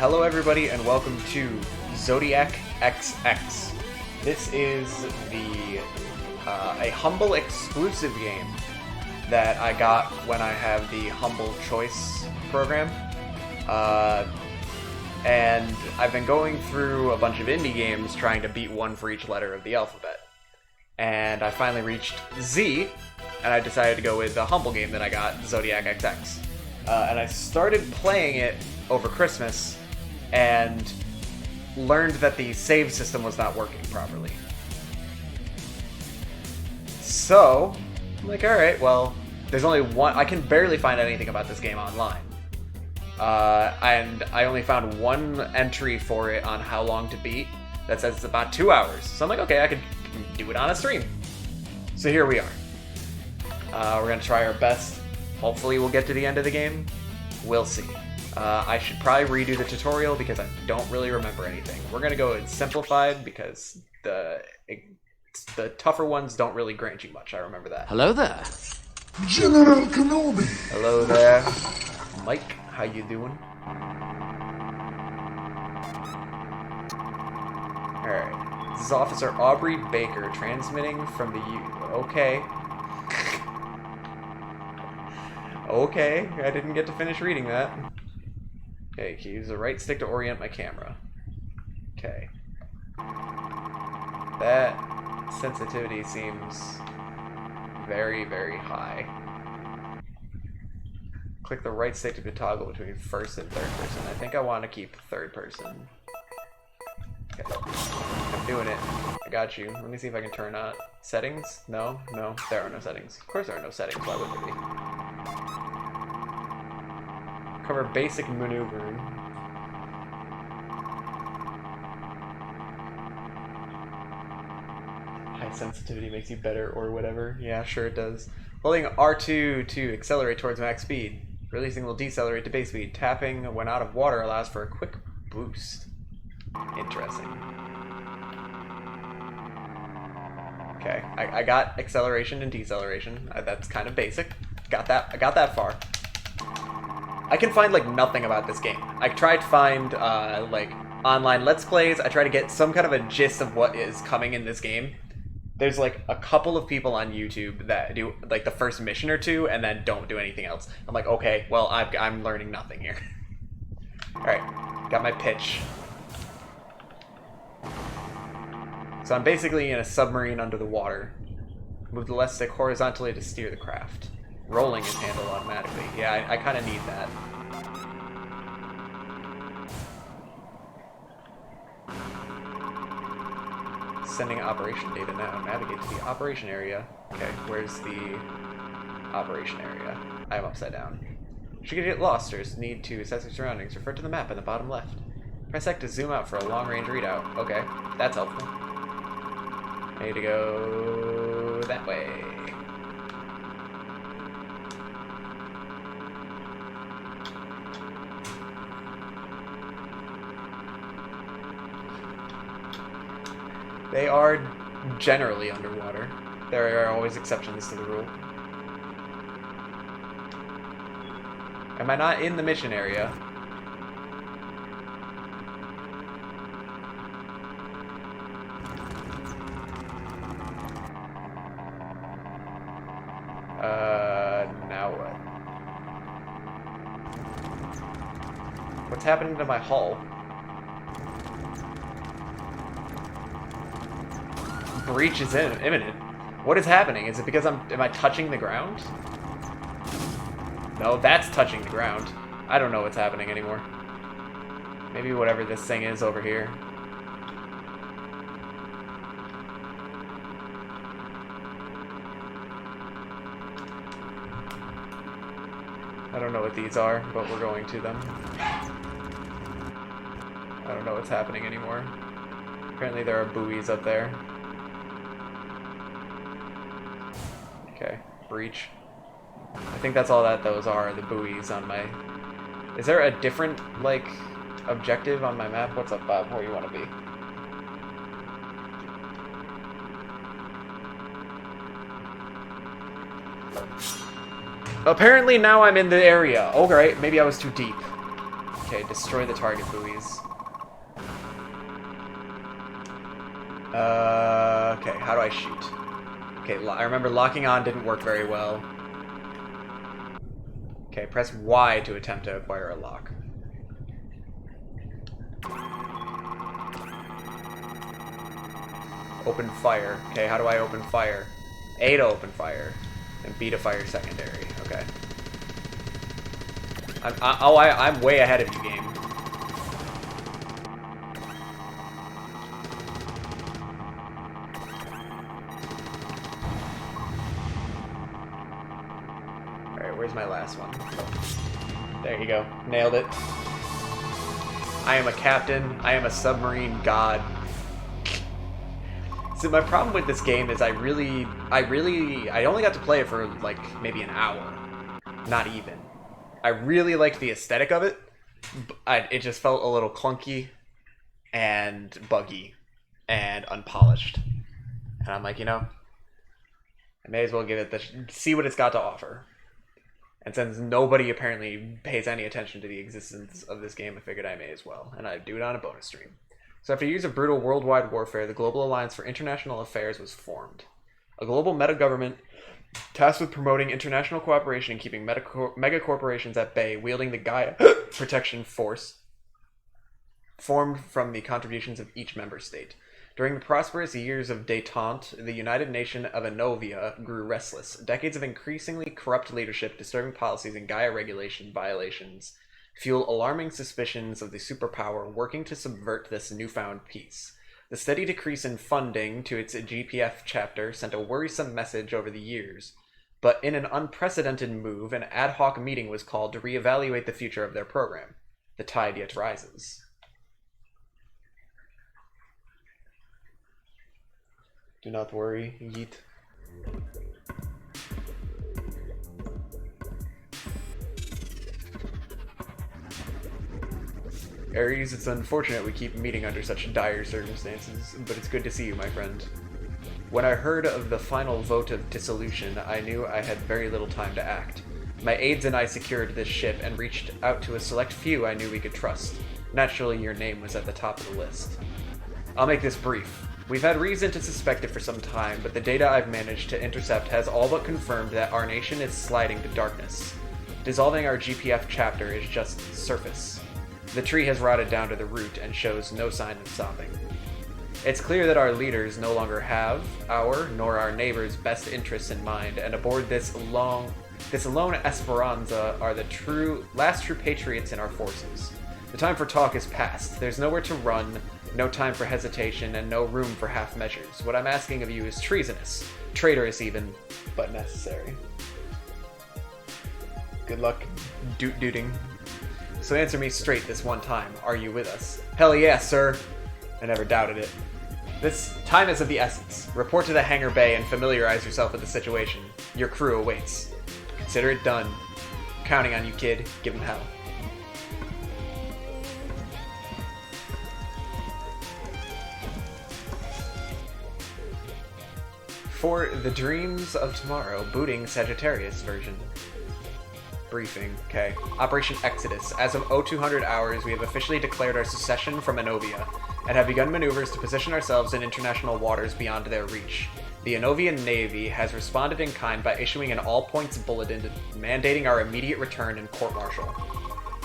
Hello everybody and welcome to Zodiac XX. This is a Humble exclusive game that I got when I have the Humble Choice program. And I've been going through a bunch of indie games trying to beat one for each letter of the alphabet. And I finally reached Z, and I decided to go with the Humble game that I got, Zodiac XX. And I started playing it over Christmas and learned that the save system was not working properly. So, I'm like, alright, well, there's only one. I can barely find anything about this game online. And I only found one entry for it on how long to beat that says it's about 2 hours. So I'm like, okay, I could do it on a stream. So here we are. We're going to try our best. Hopefully we'll get to the end of the game. We'll see. I should probably redo the tutorial because I don't really remember anything. We're going to go in simplified because the tougher ones don't really grant you much. I remember that. Hello there. General Kenobi. Hello there. Mike, how you doing? Alright. This is Officer Aubrey Baker transmitting from the Okay. Okay, I didn't get to finish reading that. Okay, use the right stick to orient my camera. Okay. That sensitivity seems very, very high. Click the right stick to toggle between first and third person. I think I want to keep third person. Okay. I'm doing it. I got you. Let me see if I can turn on settings. No, no, there are no settings. Of course there are no settings. Why would there be? Cover basic maneuvering. High sensitivity makes you better or whatever. Yeah, sure it does. Holding R2 to accelerate towards max speed. Releasing will decelerate to base speed. Tapping when out of water allows for a quick boost. Interesting. Okay, I got acceleration and deceleration. That's kind of basic. Got that. I got that far. I can find like nothing about this game. I tried to find like online Let's Plays. I try to get some kind of a gist of what is coming in this game. There's like a couple of people on YouTube that do like the first mission or two and then don't do anything else. I'm like, okay, well, I'm learning nothing here. All right, got my pitch. So I'm basically in a submarine under the water. Move the left stick horizontally to steer the craft. Rolling is handled automatically. Yeah, I kind of need that. Sending operation data now. Navigate to the operation area. Okay, where's the operation area? I'm upside down. Should you get lost or need to assess your surroundings, refer to the map in the bottom left. Press X to zoom out for a long-range readout. Okay, that's helpful. I need to go that way. They are generally underwater. There are always exceptions to the rule. Am I not in the mission area? Now what? What's happening to my hull? Breach is imminent. What is happening? Is it because am I touching the ground? No, that's touching the ground. I don't know what's happening anymore. Maybe whatever this thing is over here. I don't know what these are, but we're going to them. I don't know what's happening anymore. Apparently there are buoys up there. Okay, breach. I think that's all that those are, the buoys on my... Is there a different, like, objective on my map? What's up, Bob? Where you want to be? Apparently now I'm in the area. Oh, great. Maybe I was too deep. Okay, destroy the target buoys. Okay, how do I shoot? Okay, I remember locking on didn't work very well. Okay, press Y to attempt to acquire a lock. Open fire. Okay, how do I open fire? A to open fire, and B to fire secondary. Okay. I'm way ahead of you, game. Alright, where's my last one? There you go. Nailed it. I am a captain. I am a submarine god. So my problem with this game is I only got to play it for like maybe an hour. Not even. I really liked the aesthetic of it. It just felt a little clunky and buggy and unpolished. And I'm like, you know, I may as well give it see what it's got to offer. And since nobody apparently pays any attention to the existence of this game, I figured I may as well. And I'd do it on a bonus stream. So after years of brutal worldwide warfare, the Global Alliance for International Affairs was formed. A global meta-government tasked with promoting international cooperation and keeping megacorporations at bay, wielding the Gaia Protection Force, formed from the contributions of each member state. During the prosperous years of détente, the United Nation of Enovia grew restless. Decades of increasingly corrupt leadership, disturbing policies, and Gaia regulation violations fuel alarming suspicions of the superpower working to subvert this newfound peace. The steady decrease in funding to its GPF chapter sent a worrisome message over the years, but in an unprecedented move, an ad hoc meeting was called to reevaluate the future of their program. The tide yet rises. Do not worry, Yeet. Ares, it's unfortunate we keep meeting under such dire circumstances, but it's good to see you, my friend. When I heard of the final vote of dissolution, I knew I had very little time to act. My aides and I secured this ship and reached out to a select few I knew we could trust. Naturally, your name was at the top of the list. I'll make this brief. We've had reason to suspect it for some time, but the data I've managed to intercept has all but confirmed that our nation is sliding to darkness. Dissolving our GPF chapter is just surface. The tree has rotted down to the root and shows no sign of stopping. It's clear that our leaders no longer have our nor our neighbors' best interests in mind, and aboard this lone Esperanza are the last true patriots in our forces. The time for talk is past. There's nowhere to run, no time for hesitation, and no room for half measures. What I'm asking of you is treasonous, traitorous even, but necessary. Good luck, doot-dooting. So answer me straight this one time. Are you with us? Hell yeah, sir. I never doubted it. This time is of the essence. Report to the hangar bay and familiarize yourself with the situation. Your crew awaits. Consider it done. Counting on you, kid. Give him hell. For the Dreams of Tomorrow, booting Sagittarius version. Briefing. Okay. Operation Exodus. As of 0200 hours, we have officially declared our secession from Enovia, and have begun maneuvers to position ourselves in international waters beyond their reach. The Enovian Navy has responded in kind by issuing an all-points bulletin mandating our immediate return and court-martial.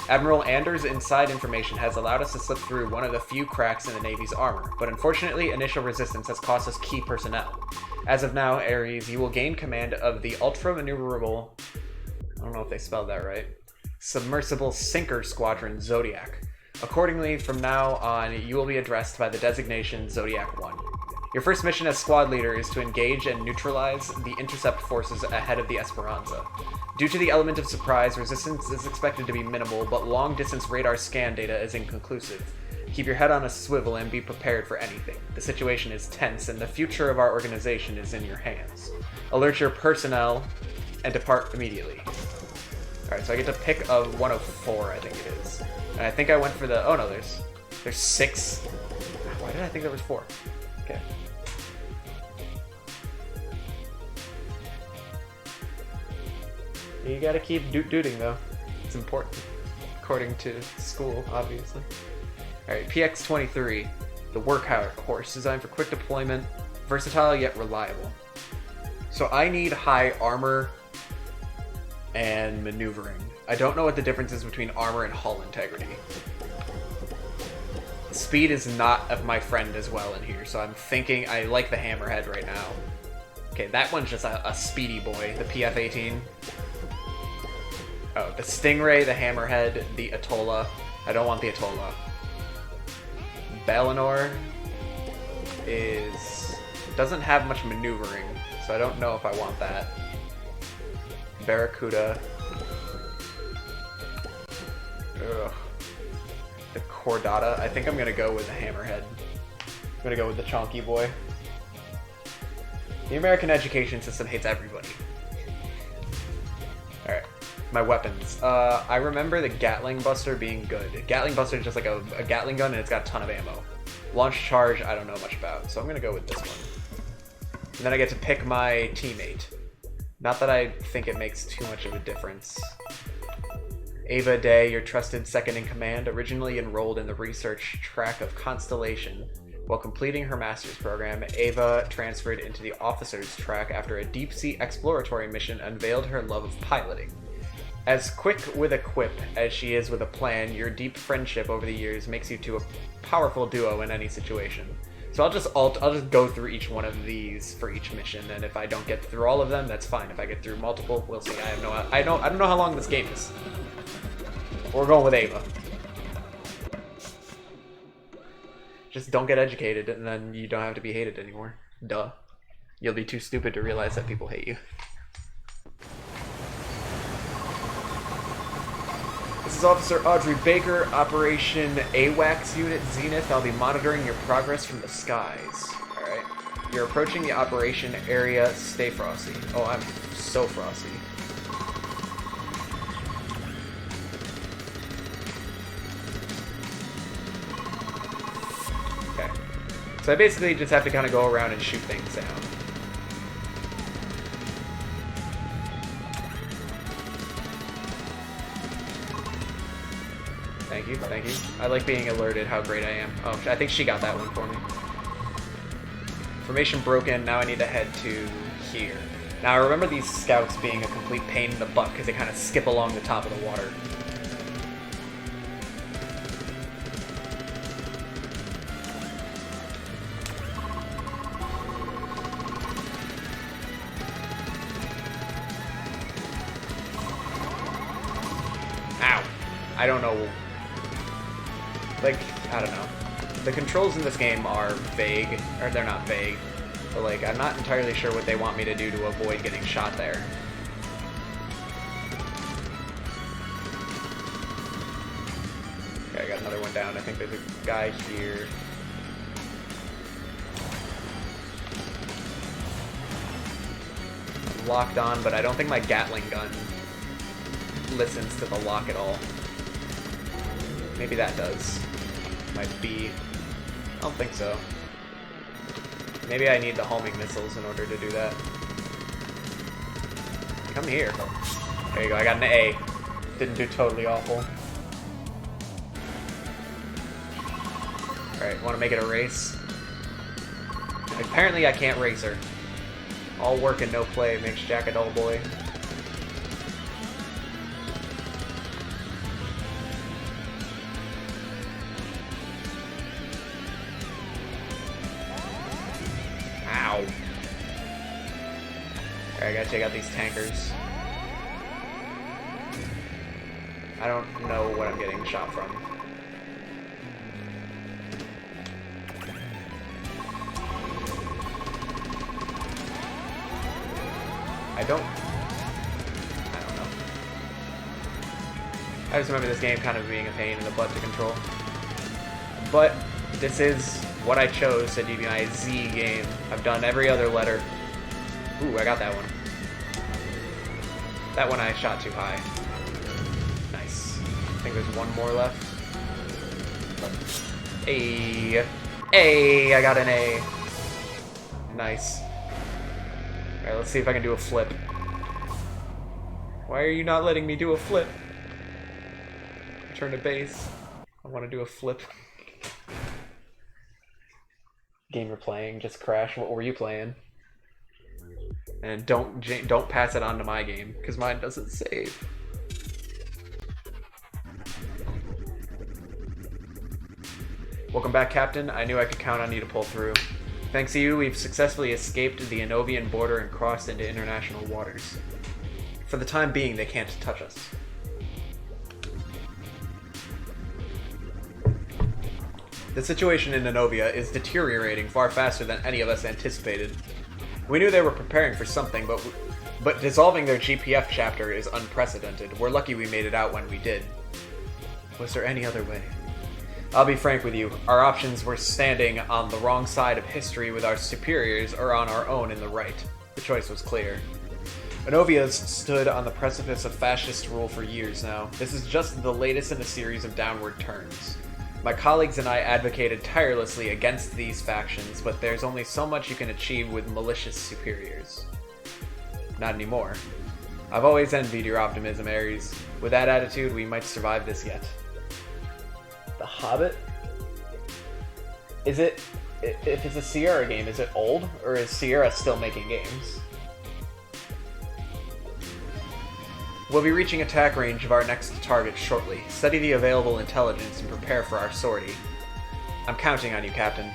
Admiral Anders' inside information has allowed us to slip through one of the few cracks in the Navy's armor, but unfortunately initial resistance has cost us key personnel. As of now, Ares, you will gain command of the ultra-maneuverable... I don't know if they spelled that right. Submersible Sinker Squadron Zodiac. Accordingly, from now on, you will be addressed by the designation Zodiac 1. Your first mission as squad leader is to engage and neutralize the intercept forces ahead of the Esperanza. Due to the element of surprise, resistance is expected to be minimal, but long-distance radar scan data is inconclusive. Keep your head on a swivel and be prepared for anything. The situation is tense, and the future of our organization is in your hands. Alert your personnel and depart immediately. Alright, so I get to pick a 104, I think it is. And I think I went for the... Oh no, there's 6. Why did I think there was 4? Okay. You gotta keep dooting though. It's important. according to school, obviously. Alright, PX-23, the workhorse, designed for quick deployment, versatile yet reliable. So I need high armor and maneuvering. I don't know what the difference is between armor and hull integrity. Speed is not of my friend as well in here, so I'm thinking I like the hammerhead right now. Okay, that one's just a speedy boy, the PF-18. Oh, the Stingray, the hammerhead, the Atolla. I don't want the Atolla. Balinor doesn't have much maneuvering, so I don't know if I want that. Barracuda. Ugh. The Chordata. I think I'm gonna go with the hammerhead. I'm gonna go with the chonky boy. The American education system hates everybody. Alright. My weapons. I remember the Gatling Buster being good. Gatling Buster is just like a Gatling gun and it's got a ton of ammo. Launch Charge, I don't know much about, so I'm gonna go with this one. And then I get to pick my teammate. Not that I think it makes too much of a difference. Ava Day, your trusted second-in-command, originally enrolled in the research track of Constellation. While completing her master's program, Ava transferred into the officer's track after a deep-sea exploratory mission unveiled her love of piloting. As quick with a quip as she is with a plan, your deep friendship over the years makes you two a powerful duo in any situation. So I'll just go through each one of these for each mission, and if I don't get through all of them, that's fine. If I get through multiple, we'll see. I don't know how long this game is. We're going with Ava. Just don't get educated, and then you don't have to be hated anymore. Duh. You'll be too stupid to realize that people hate you. This is Officer Audrey Baker, Operation AWACS Unit Zenith. I'll be monitoring your progress from the skies. Alright. You're approaching the operation area. Stay frosty. Oh, I'm so frosty. Okay. So I basically just have to kind of go around and shoot things down. Thank you, thank you. I like being alerted how great I am. Oh, I think she got that one for me. Formation broken, now I need to head to here. Now I remember these scouts being a complete pain in the butt because they kind of skip along the top of the water. Ow. I don't know. Like, I don't know. The controls in this game are vague, or they're not vague, but like, I'm not entirely sure what they want me to do to avoid getting shot there. Okay, I got another one down. I think there's a guy here. I'm locked on, but I don't think my Gatling gun listens to the lock at all. Maybe that does. Might be. I don't think so. Maybe I need the homing missiles in order to do that. Come here. There you go, I got an A. Didn't do totally awful. Alright, want to make it a race? Apparently I can't race her. All work and no play makes Jack a dull boy. I gotta take out these tankers. I don't know what I'm getting shot from. I don't know. I just remember this game kind of being a pain in the butt to control. But this is what I chose to be my Z game. I've done every other letter. Ooh, I got that one. That one I shot too high. Nice. I think there's one more left. A. I got an A. Nice. Alright, let's see if I can do a flip. Why are you not letting me do a flip? return to base. I want to do a flip. Game you're playing just crashed. What were you playing? And don't pass it on to my game, because mine doesn't save. Welcome back, Captain. I knew I could count on you to pull through. Thanks to you, we've successfully escaped the Enovian border and crossed into international waters. For the time being, they can't touch us. The situation in Enovia is deteriorating far faster than any of us anticipated. We knew they were preparing for something, but dissolving their GPF chapter is unprecedented. We're lucky we made it out when we did. Was there any other way? I'll be frank with you, our options were standing on the wrong side of history with our superiors or on our own in the right. The choice was clear. Enovia's stood on the precipice of fascist rule for years now. This is just the latest in a series of downward turns. My colleagues and I advocated tirelessly against these factions, but there's only so much you can achieve with malicious superiors. Not anymore. I've always envied your optimism, Ares. With that attitude, we might survive this yet. The Hobbit? Is it... If it's a Sierra game, is it old? Or is Sierra still making games? We'll be reaching attack range of our next target shortly. Study the available intelligence and prepare for our sortie. I'm counting on you, Captain.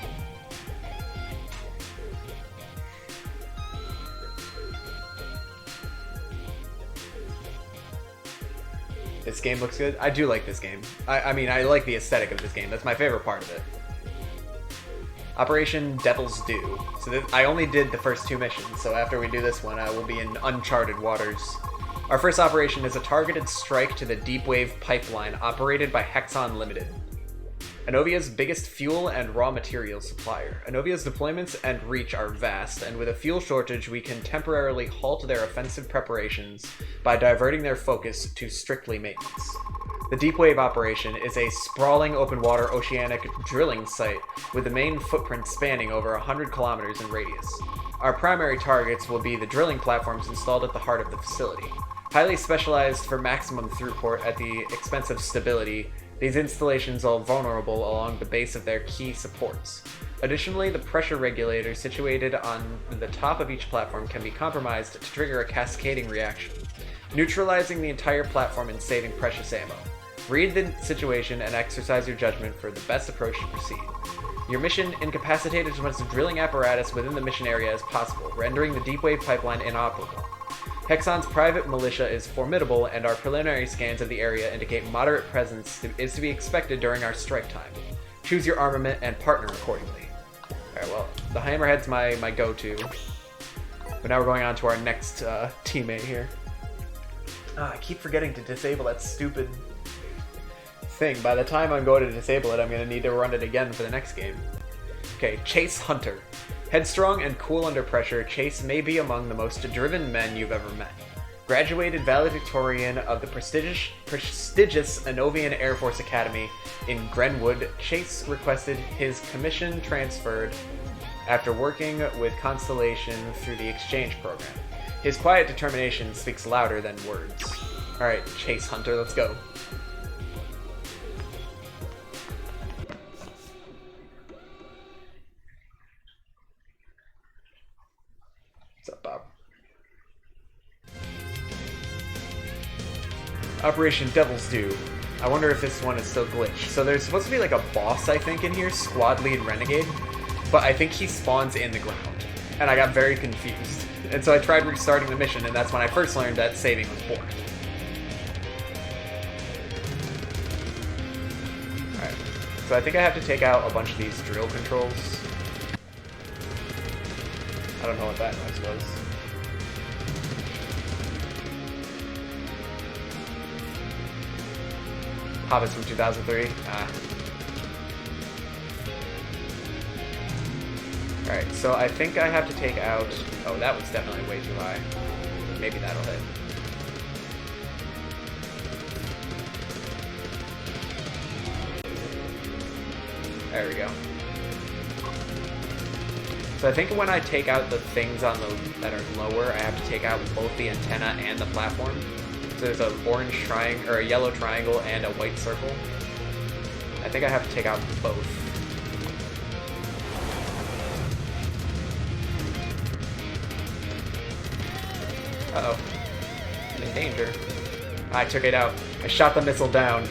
This game looks good. I do like this game. I mean, I like the aesthetic of this game. That's my favorite part of it. Operation Devil's Due. So I only did the first 2 missions, so after we do this one, I will be in uncharted waters. Our first operation is a targeted strike to the Deep Wave Pipeline operated by Hexon Limited, Enovia's biggest fuel and raw materials supplier. Enovia's deployments and reach are vast, and with a fuel shortage, we can temporarily halt their offensive preparations by diverting their focus to strictly maintenance. The Deep Wave operation is a sprawling open-water oceanic drilling site with the main footprint spanning over 100 kilometers in radius. Our primary targets will be the drilling platforms installed at the heart of the facility. Highly specialized for maximum throughput at the expense of stability, these installations are vulnerable along the base of their key supports. Additionally, the pressure regulator situated on the top of each platform can be compromised to trigger a cascading reaction, neutralizing the entire platform and saving precious ammo. Read the situation and exercise your judgment for the best approach to proceed. Your mission incapacitated as much drilling apparatus within the mission area as possible, rendering the Deep Wave Pipeline inoperable. Hexon's private militia is formidable, and our preliminary scans of the area indicate moderate presence is to be expected during our strike time. Choose your armament and partner accordingly. Alright, well, the Hammerhead's my go-to. But now we're going on to our next teammate here. I keep forgetting to disable that stupid thing. By the time I'm going to disable it, I'm going to need to run it again for the next game. Okay, Chase Hunter. Headstrong and cool under pressure, Chase may be among the most driven men you've ever met. Graduated valedictorian of the prestigious Enovian Air Force Academy in Grenwood, Chase requested his commission transferred after working with Constellation through the exchange program. His quiet determination speaks louder than words. Alright, Chase Hunter, let's go. What's up, Bob? Operation Devil's Due. I wonder if this one is still glitched. So there's supposed to be like a boss, I think, in here, Squad Lead Renegade, but I think he spawns in the ground, and I got very confused. And so I tried restarting the mission, and that's when I first learned that saving was born. Alright, so I think I have to take out a bunch of these drill controls. I don't know what that noise was. Hobbits from 2003? Alright, so I think I have to take out... Oh, that was definitely way too high. Maybe that'll hit. There we go. So I think when I take out the things on that are lower, I have to take out both the antenna and the platform. there's a orange triangle, or a yellow triangle and a white circle. I think I have to take out both. Uh-oh. I'm in danger. I took it out. I shot the missile down.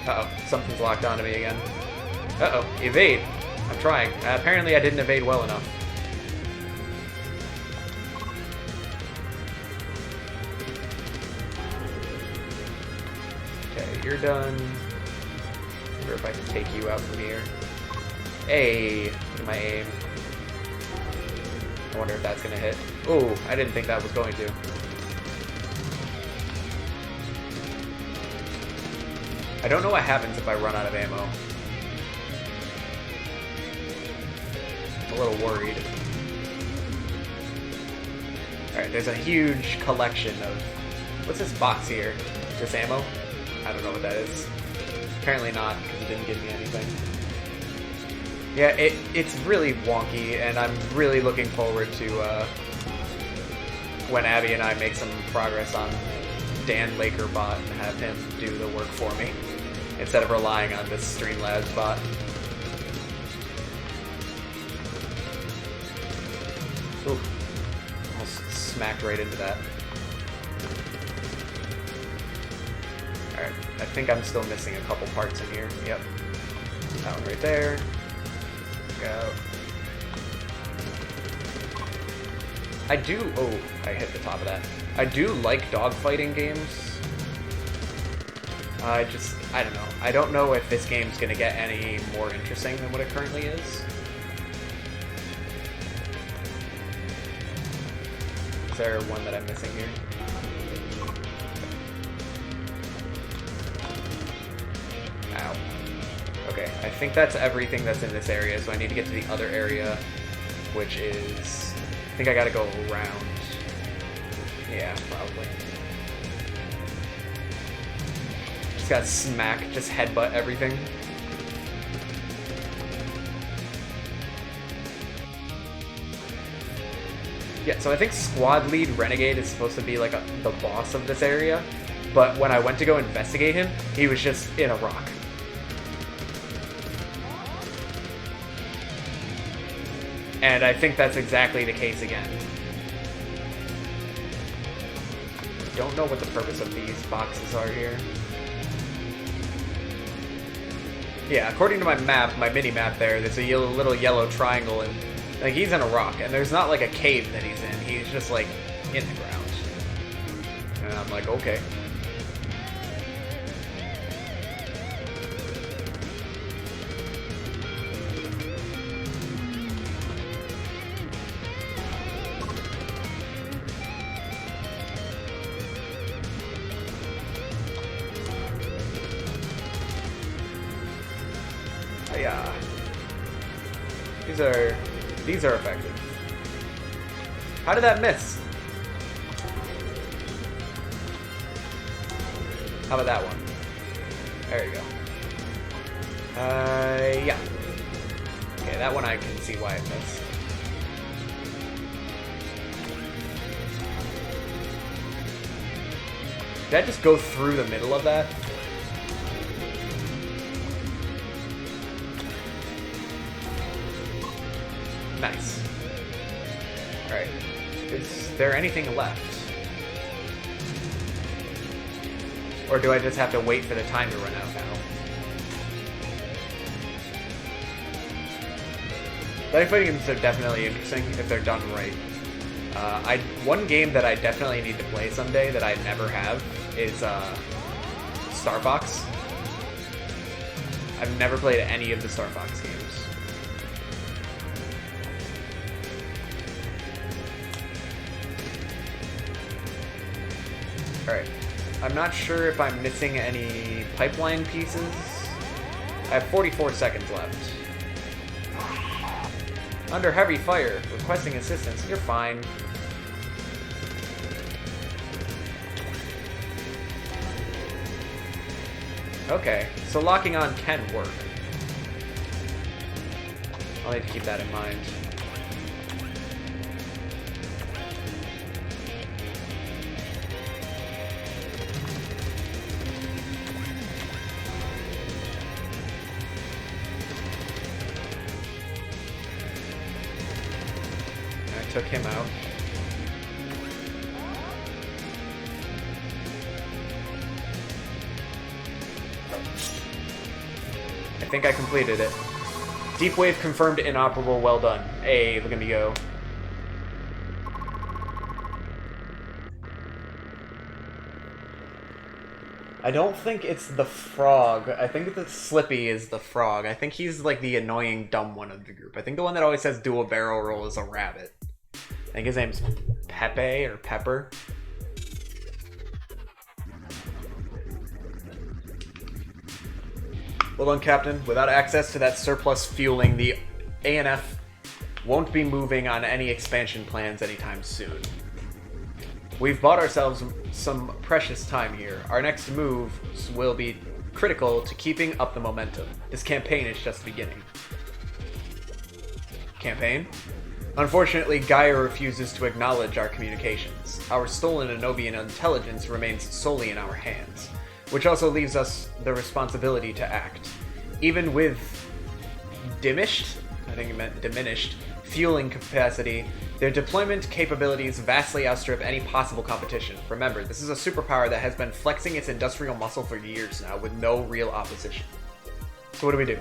Uh-oh. Something's locked onto me again. Uh-oh. Evade. I'm trying. Apparently I didn't evade well enough. Okay, you're done. I wonder if I can take you out from here. Hey, look at my aim. I wonder if that's gonna hit. Ooh, I didn't think that was going to. I don't know what happens if I run out of ammo. I'm a little worried. Alright, there's a huge collection of... What's this box here? This ammo? I don't know what that is. Apparently not, because it didn't give me anything. Yeah, it's really wonky, and I'm really looking forward to when Abby and I make some progress on Dan Laker bot and have him do the work for me, instead of relying on this Streamlabs bot. Ooh, almost smacked right into that. Alright, I think I'm still missing a couple parts in here. Yep. That one right there. Go. I do... Oh, I hit the top of that. I do like dogfighting games. I don't know. I don't know if this game's gonna get any more interesting than what it currently is. Is there one that I'm missing here? Ow. Okay, I think that's everything that's in this area, so I need to get to the other area, which is... I think I gotta go around. Yeah, probably. Just gotta smack, just headbutt everything. Yeah, so I think Squad Lead Renegade is supposed to be like the boss of this area, but when I went to go investigate him, he was just in a rock. And I think that's exactly the case again. Don't know what the purpose of these boxes are here. Yeah, according to my map, my mini-map there's a little yellow triangle, and like he's in a rock, and there's not like a cave that he's in, he's just like in the ground. And I'm like, okay. Yeah. These are effective. How did that miss? How about that one? There you go. Yeah. Okay, that one I can see why it missed. Did I just go through the middle of that? Nice. Alright. Is there anything left? Or do I just have to wait for the time to run out now? Dogfighting games are definitely interesting if they're done right. One game that I definitely need to play someday that I never have is Star Fox. I've never played any of the Star Fox games. Alright. I'm not sure if I'm missing any pipeline pieces. I have 44 seconds left. Under heavy fire, requesting assistance. You're fine. Okay, so locking on can work. I'll need to keep that in mind. took him out. I think I completed it. Deep wave confirmed inoperable. Well done. Hey, look at me go. I don't think it's the frog. I think that Slippy is the frog. I think he's like the annoying dumb one of the group. I think the one that always says do a barrel roll is a rabbit. I think his name's Pepe or Pepper. Well done, Captain. Without access to that surplus fueling, the ANF won't be moving on any expansion plans anytime soon. We've bought ourselves some precious time here. Our next moves will be critical to keeping up the momentum. This campaign is just beginning. Campaign? Unfortunately, Gaia refuses to acknowledge our communications. Our stolen Anobian intelligence remains solely in our hands, which also leaves us the responsibility to act. Even with diminished fueling capacity, their deployment capabilities vastly outstrip any possible competition. Remember, this is a superpower that has been flexing its industrial muscle for years now with no real opposition. So what do we do?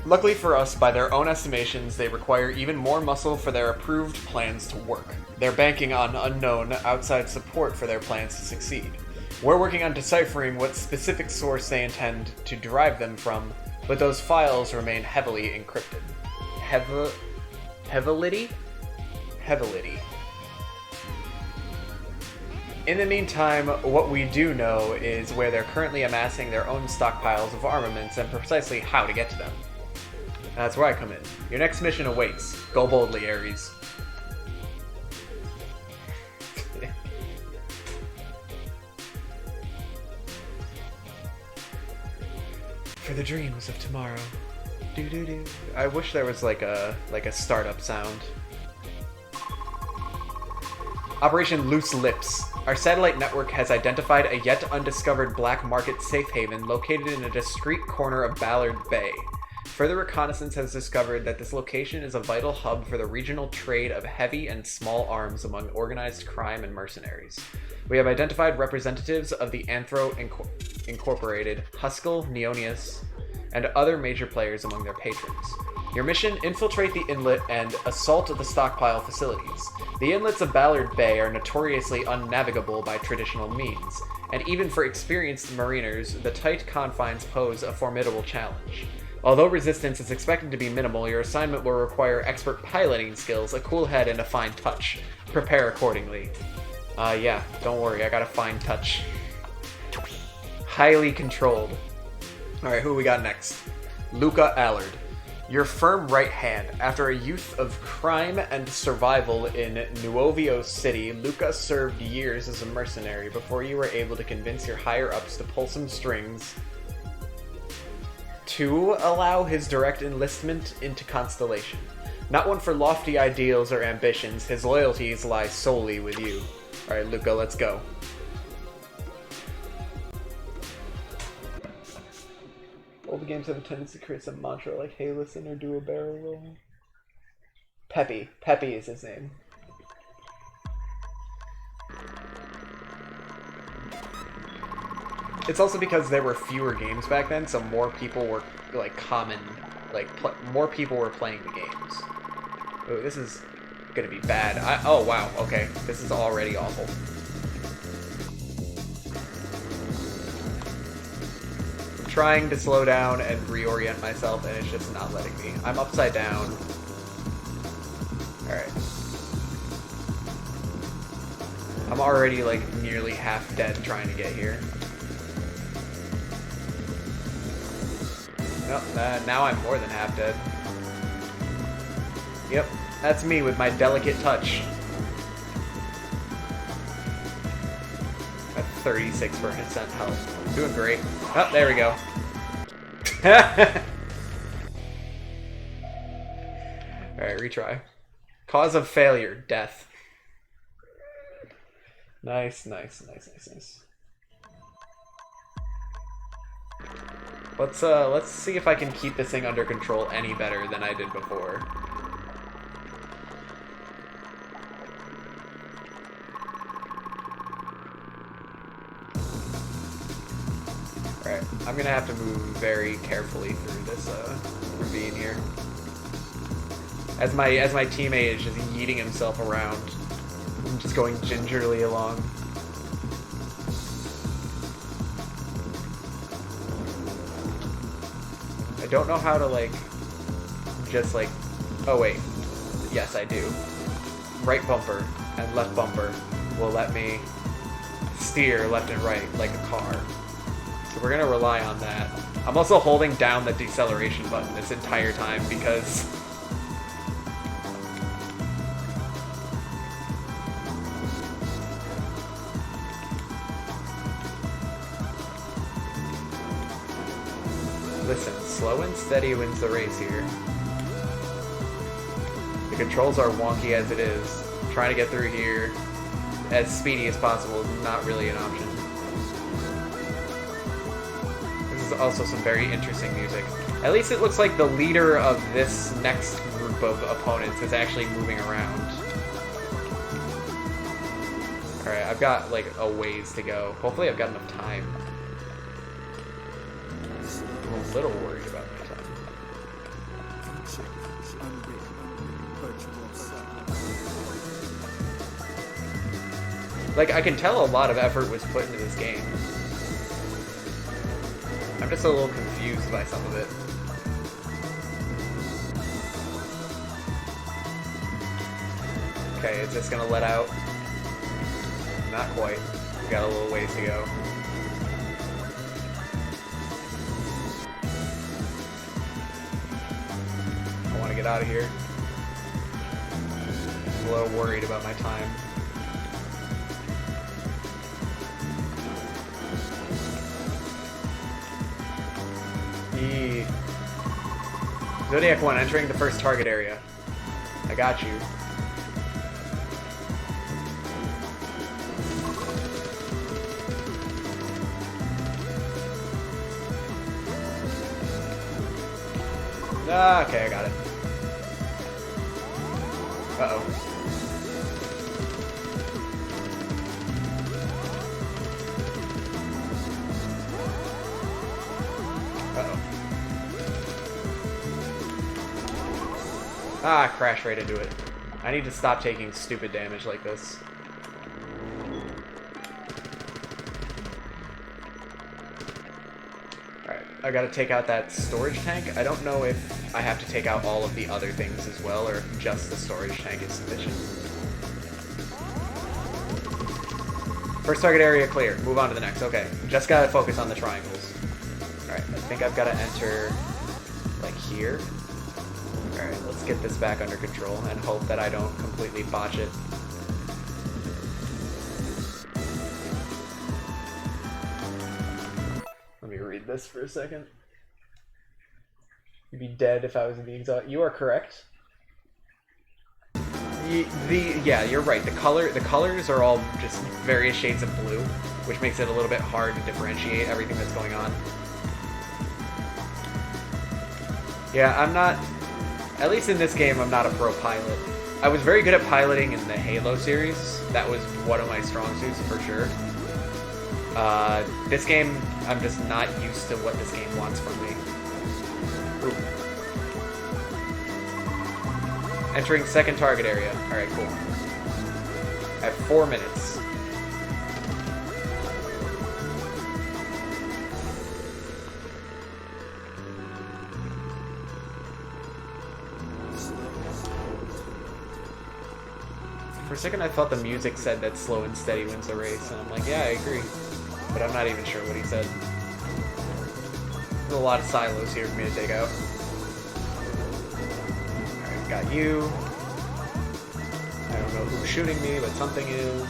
Luckily for us, by their own estimations, they require even more muscle for their approved plans to work. They're banking on unknown outside support for their plans to succeed. We're working on deciphering what specific source they intend to derive them from, but those files remain heavily encrypted. Heavily? In the meantime, what we do know is where they're currently amassing their own stockpiles of armaments and precisely how to get to them. That's where I come in. Your next mission awaits. Go boldly, Ares. For the dreams of tomorrow. Do-do-do. I wish there was like a startup sound. Operation Loose Lips. Our satellite network has identified a yet undiscovered black market safe haven located in a discreet corner of Ballard Bay. Further reconnaissance has discovered that this location is a vital hub for the regional trade of heavy and small arms among organized crime and mercenaries. We have identified representatives of the Anthro Incorporated, Huskell, Neonius, and other major players among their patrons. Your mission, infiltrate the inlet and assault the stockpile facilities. The inlets of Ballard Bay are notoriously unnavigable by traditional means, and even for experienced mariners, the tight confines pose a formidable challenge. Although resistance is expected to be minimal, your assignment will require expert piloting skills, a cool head, and a fine touch. Prepare accordingly. Yeah, don't worry, I got a fine touch. Highly controlled. Alright, who we got next? Luca Allard. Your firm right hand. After a youth of crime and survival in Nuovio City, Luca served years as a mercenary before you were able to convince your higher-ups to pull some strings to allow his direct enlistment into Constellation. Not one for lofty ideals or ambitions, his loyalties lie solely with you. Alright, Luca, let's go. All the games have a tendency to create some mantra like, hey, listen, or do a barrel roll. Peppy. Peppy is his name. It's also because there were fewer games back then, so more people were, like, more people were playing the games. Ooh, this is gonna be bad. Oh, wow, okay. This is already awful. Trying to slow down and reorient myself, and it's just not letting me. I'm upside down. Alright. I'm already, like, nearly half dead trying to get here. Nope, now I'm more than half dead. Yep, that's me with my delicate touch. At 36% health. Doing great. Oh, there we go. Alright, retry. Cause of failure, death. Nice. Let's see if I can keep this thing under control any better than I did before. Alright, I'm gonna have to move very carefully through this ravine here. As my teammate is just yeeting himself around. I'm just going gingerly along. I don't know how to, like, just, like... Oh, wait. Yes, I do. Right bumper and left bumper will let me steer left and right like a car. So we're going to rely on that. I'm also holding down the deceleration button this entire time because... Listen, slow and steady wins the race here. The controls are wonky as it is. Trying to get through here as speedy as possible is not really an option. This is also some very interesting music. At least it looks like the leader of this next group of opponents is actually moving around. Alright, I've got like a ways to go. Hopefully I've got enough time. I'm a little worried about my time. Like, I can tell a lot of effort was put into this game. I'm just a little confused by some of it. Okay, is this gonna let out? Not quite. We got a little ways to go. I want to get out of here. I'm a little worried about my time. Zodiac 1, entering the first target area. I got you. Ah, okay, I got it. Uh-oh. Ah, crash right into it. I need to stop taking stupid damage like this. Alright, I gotta take out that storage tank. I don't know if I have to take out all of the other things as well, or if just the storage tank is sufficient. First target area clear. Move on to the next. Okay, just gotta focus on the triangles. Alright, I think I've gotta enter, like, here. Alright, let's get this back under control and hope that I don't completely botch it. Let me read this for a second. You'd be dead if I was in the exhaust. You are correct. Yeah, you're right. The colors are all just various shades of blue, which makes it a little bit hard to differentiate everything that's going on. Yeah, I'm not... At least in this game, I'm not a pro pilot. I was very good at piloting in the Halo series. That was one of my strong suits for sure. This game, I'm just not used to what this game wants from me. Ooh. Entering second target area. Alright, cool. I have 4 minutes. For a second I thought the music said that slow and steady wins the race, and I'm like, yeah, I agree. But I'm not even sure what he said. There's a lot of silos here for me to take out. Alright, got you. I don't know who's shooting me, but something is.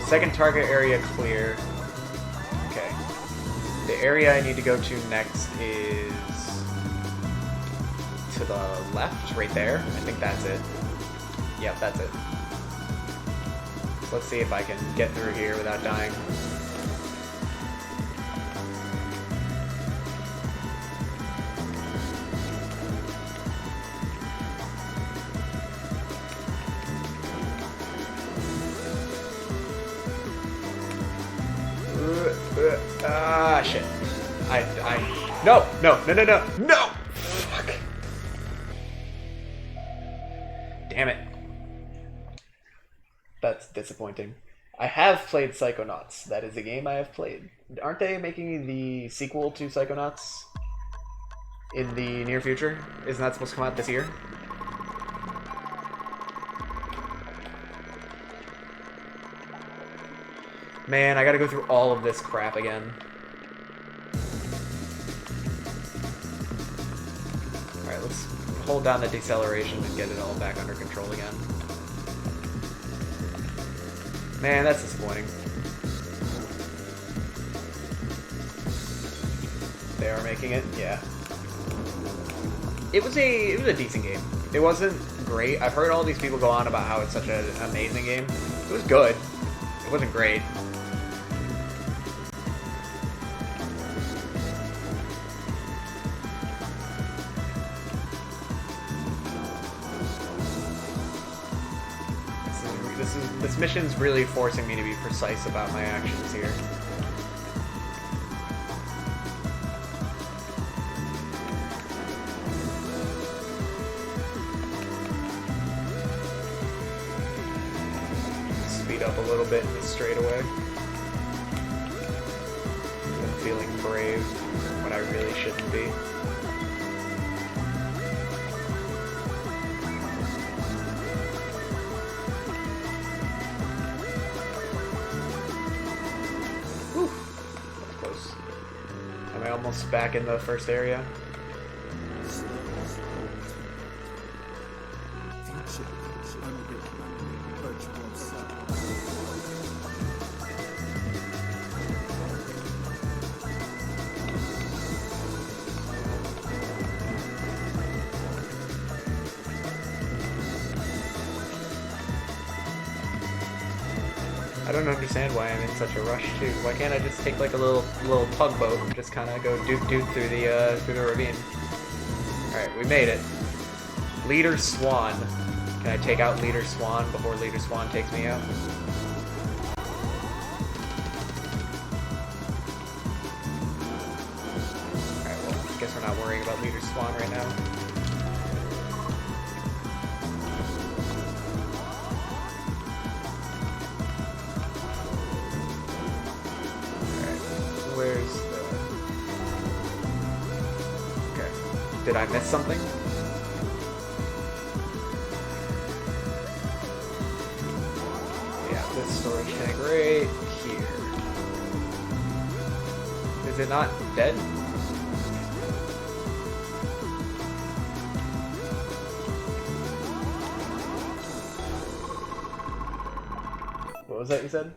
Second target area clear. Okay. The area I need to go to next is to the left, right there. I think that's it. Yep, that's it. So let's see if I can get through here without dying. Ah, shit. No! No! Fuck. Damn it. That's disappointing. I have played Psychonauts. That is a game I have played. Aren't they making the sequel to Psychonauts in the near future? Isn't that supposed to come out this year? Man, I gotta go through all of this crap again. Alright, let's hold down the deceleration and get it all back under control again. Man, that's disappointing. They are making it, yeah. It was a decent game. It wasn't great. I've heard all these people go on about how it's such an amazing game. It was good. It wasn't great. This mission's really forcing me to be precise about my actions here. Speed up a little bit in the straightaway. I'm feeling brave when I really shouldn't be. Almost back in the first area. I don't understand why I'm in such a rush too. Why can't I just take like a little tugboat and just kind of go doot through the ravine? All right, we made it. Leader Swan. Can I take out Leader Swan before Leader Swan takes me out? All right, well, I guess we're not worrying about Leader Swan right now. Did I miss something? Yeah, this storage tank right here. Is it not dead? What was that you said?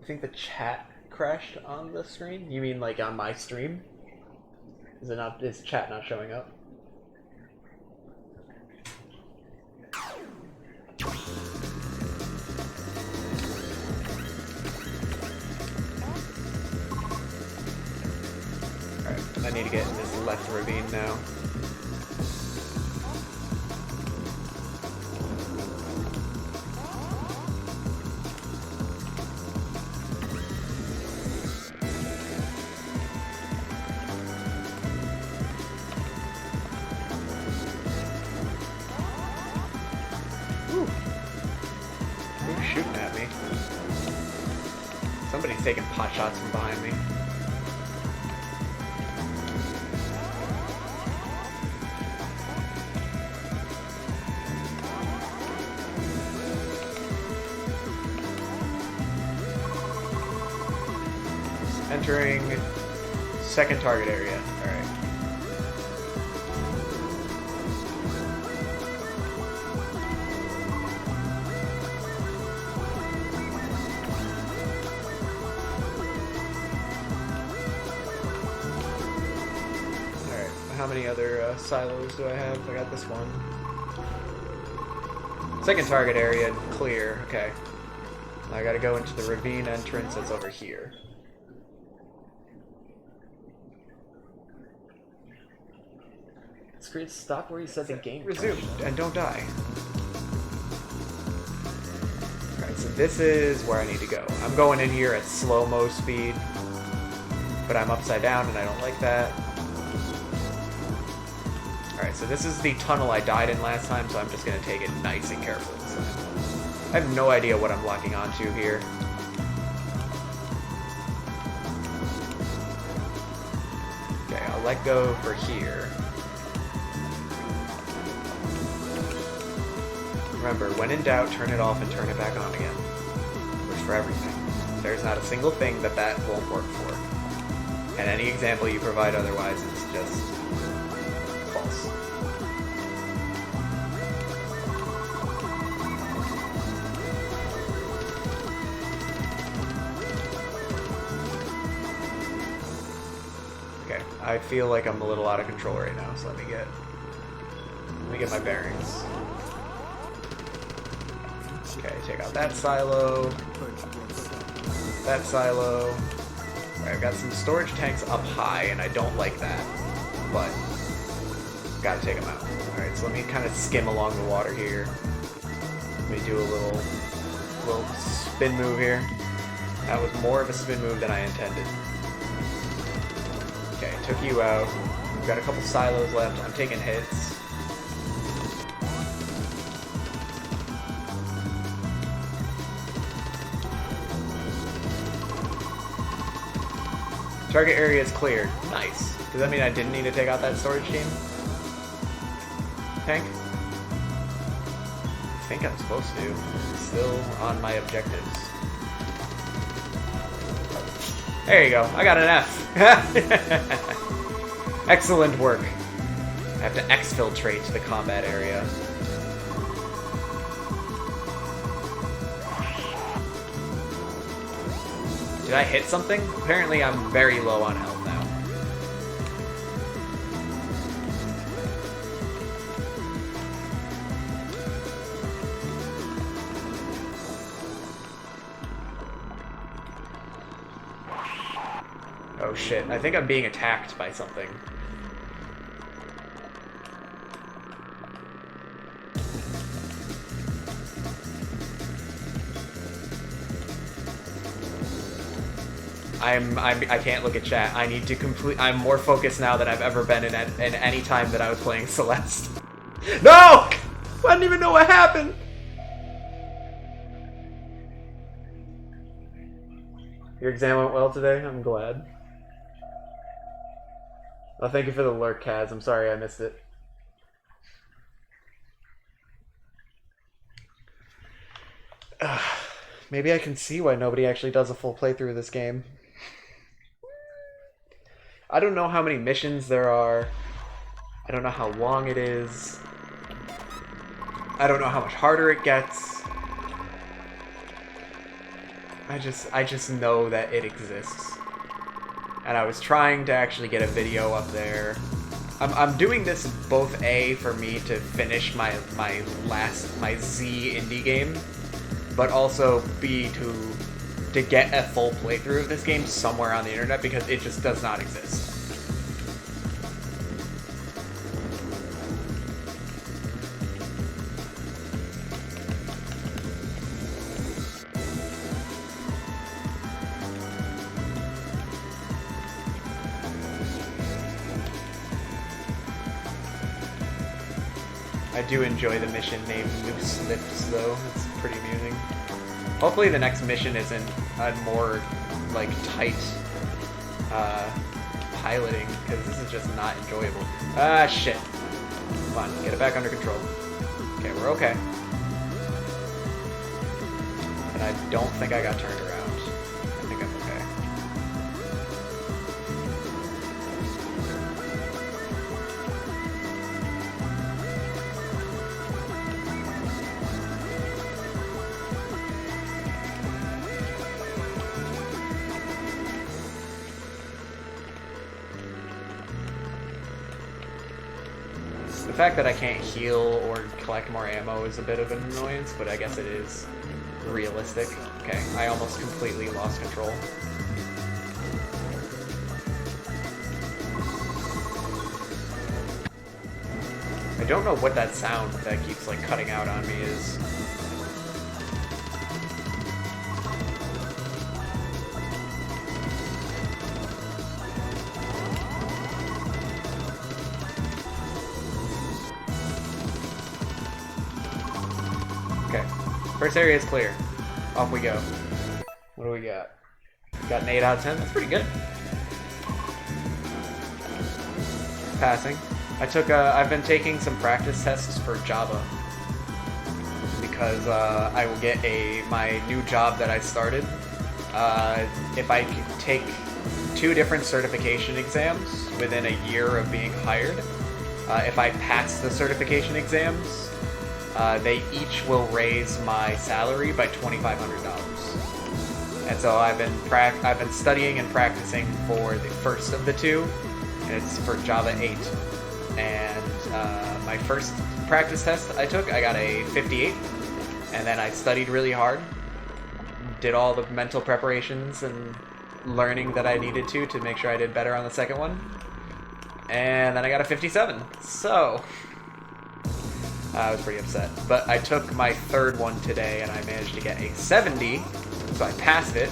I think the chat crashed on the screen? You mean like on my stream? Is it not? Is chat not showing up? Alright, I need to get in this left ravine now. Somebody's taking pot shots from behind me. Entering second target area. Alright. How many other silos do I have? I got this one. Second target area, clear. Okay. I gotta go into the ravine entrance that's over here. Screen stop where you said the game resumed and don't die. Alright, so this is where I need to go. I'm going in here at slow-mo speed. but I'm upside down and I don't like that. Alright, so this is the tunnel I died in last time, so I'm just going to take it nice and careful this time. I have no idea what I'm locking onto here. Okay, I'll let go for here. Remember, when in doubt, turn it off and turn it back on again. Works for everything. There's not a single thing that won't work for. And any example you provide otherwise is just false. Okay, I feel like I'm a little out of control right now, so let me get my bearings. Okay, take out that silo. That silo. Alright, I've got some storage tanks up high, and I don't like that. But, gotta take them out. Alright, so let me kind of skim along the water here. Let me do a little spin move here. That was more of a spin move than I intended. Okay, took you out. We've got a couple silos left. I'm taking hits. Target area is cleared. Nice. Does that mean I didn't need to take out that storage team? Tank? I think I'm supposed to. Still on my objectives. There you go. I got an F. Excellent work. I have to exfiltrate to the combat area. Did I hit something? Apparently I'm very low on health now. Oh shit, I think I'm being attacked by something. I can't look at chat. I need to complete. I'm more focused now than I've ever been in any time that I was playing Celeste. No! I didn't even know what happened. Your exam went well today? I'm glad. Well, thank you for the lurk, Kaz. I'm sorry I missed it. Maybe I can see why nobody actually does a full playthrough of this game. I don't know how many missions there are. I don't know how long it is. I don't know how much harder it gets. I just know that it exists. And I was trying to actually get a video up there. I'm doing this both A, for me to finish my Z indie game, but also B, to get a full playthrough of this game somewhere on the internet, because it just does not exist. I do enjoy the mission named Loose Lips, though. It's pretty amusing. Hopefully the next mission isn't a more, like, tight piloting, because this is just not enjoyable. Ah, shit. Come on, get it back under control. Okay, we're okay. And I don't think I got turned around. I think I'm okay. The fact that I can't heal or collect more ammo is a bit of an annoyance, but I guess it is realistic. Okay, I almost completely lost control. I don't know what that sound that keeps, like, cutting out on me is. First area is clear. Off we go. What do we got? Got an 8 out of 10. That's pretty good. Passing. I've been taking some practice tests for Java because I will get my new job that I started. If I could take 2 different certification exams within a year of being hired, if I pass the certification exams, they each will raise my salary by $2,500. And so I've been studying and practicing for the first of the 2, and it's for Java 8. And my first practice test I took, I got a 58, and then I studied really hard, did all the mental preparations and learning that I needed to make sure I did better on the second one, and then I got a 57. So I was pretty upset, but I took my third one today and I managed to get a 70, so I passed it.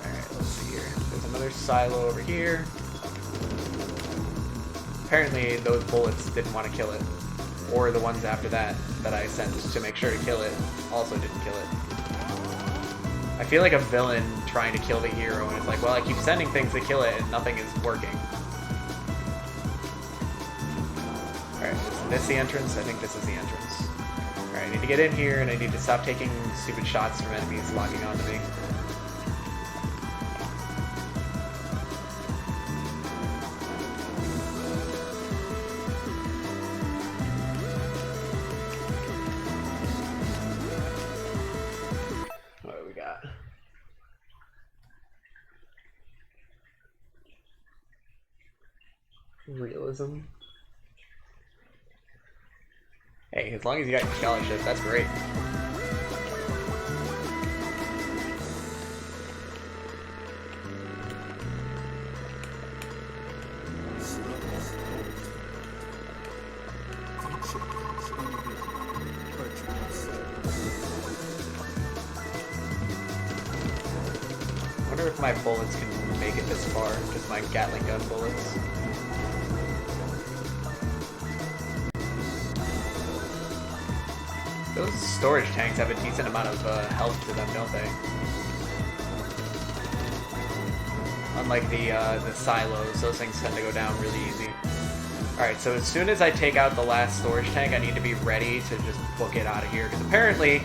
Alright, let's see here. There's another silo over here. Apparently those bullets didn't want to kill it, or the ones after that I sent to make sure to kill it also didn't kill it. I feel like a villain trying to kill the hero, and it's like, well, I keep sending things to kill it, and nothing is working. Alright, is this the entrance? I think this is the entrance. Alright, I need to get in here, and I need to stop taking stupid shots from enemies locking onto me. Realism. Hey, as long as you got your scholarship, that's great. I wonder if my bullets can make it this far, just my Gatling gun bullets. Those storage tanks have a decent amount of health to them, don't they? Unlike the silos, those things tend to go down really easy. Alright, so as soon as I take out the last storage tank, I need to be ready to just book it out of here. Because apparently,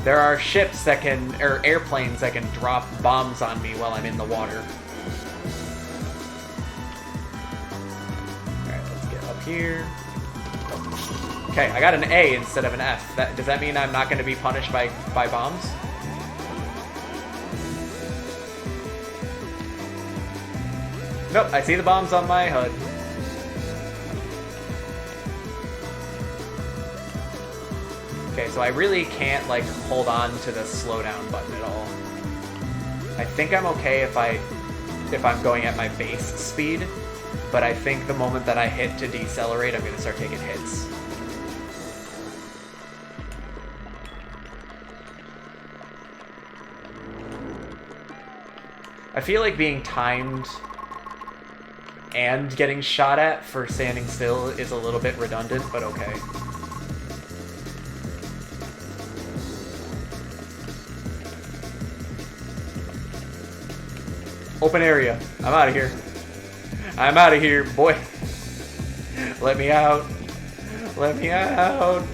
there are ships that can, or airplanes that can drop bombs on me while I'm in the water. Alright, let's get up here. Okay, I got an A instead of an F. Does that mean I'm not going to be punished by bombs? Nope, I see the bombs on my HUD. Okay, so I really can't, like, hold on to the slowdown button at all. I think I'm okay if I'm going at my base speed, but I think the moment that I hit to decelerate, I'm going to start taking hits. I feel like being timed and getting shot at for standing still is a little bit redundant, but okay. Open area. I'm out of here. I'm out of here, boy. Let me out. Let me out.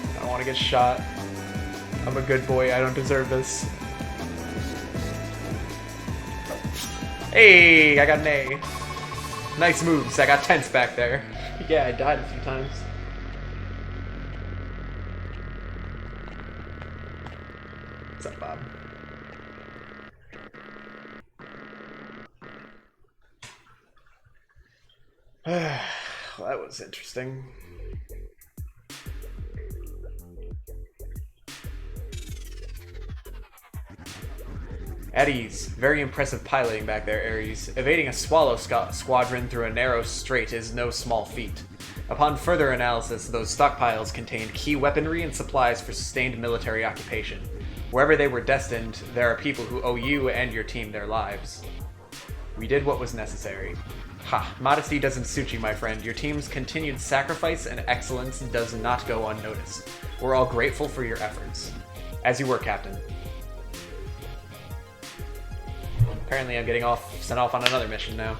I don't want to get shot. I'm a good boy. I don't deserve this. Hey, I got an A. Nice moves. I got tense back there. Yeah, I died a few times. What's up, Bob? Well, that was interesting. At ease. Very impressive piloting back there, Ares. Evading a Swallow squadron through a narrow strait is no small feat. Upon further analysis, those stockpiles contained key weaponry and supplies for sustained military occupation. Wherever they were destined, there are people who owe you and your team their lives. We did what was necessary. Ha, modesty doesn't suit you, my friend. Your team's continued sacrifice and excellence does not go unnoticed. We're all grateful for your efforts. As you were, Captain. Apparently I'm getting sent off on another mission now.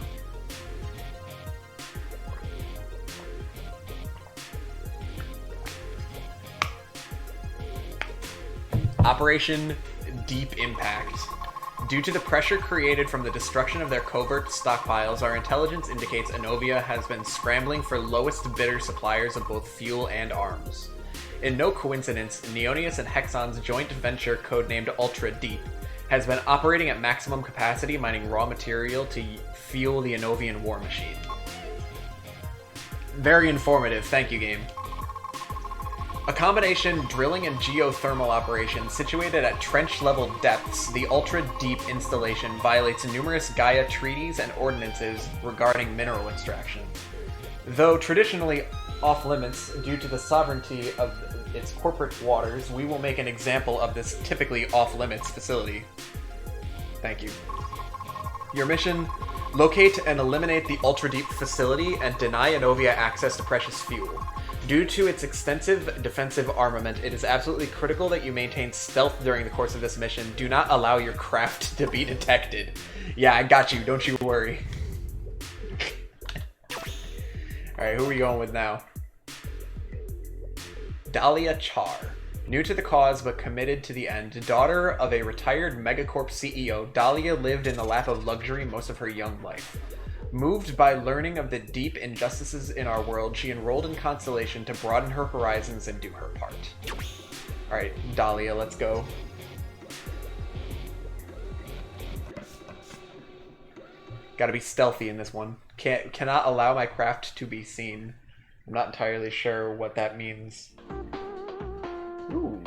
Operation Deep Impact. Due to the pressure created from the destruction of their covert stockpiles, our intelligence indicates Enovia has been scrambling for lowest bidder suppliers of both fuel and arms. In no coincidence, Neonius and Hexon's joint venture, codenamed Ultra Deep, has been operating at maximum capacity, mining raw material to fuel the Enovian war machine. Very informative, thank you, game. A combination drilling and geothermal operation situated at trench-level depths, the ultra-deep installation violates numerous Gaia treaties and ordinances regarding mineral extraction. Though traditionally off-limits due to the sovereignty of its corporate waters, we will make an example of this typically off-limits facility. Thank you. Your mission: locate and eliminate the ultra-deep facility and deny Enovia access to precious fuel. Due to its extensive defensive armament, it is absolutely critical that you maintain stealth during the course of this mission. Do not allow your craft to be detected. Yeah, I got you. Don't you worry. Alright, who are we going with now? Dahlia Char. New to the cause but committed to the end, daughter of a retired megacorp CEO, Dahlia lived in the lap of luxury most of her young life. Moved by learning of the deep injustices in our world, she enrolled in Constellation to broaden her horizons and do her part. Alright, Dahlia, let's go. Gotta be stealthy in this one. Cannot allow my craft to be seen. I'm not entirely sure what that means. Ooh.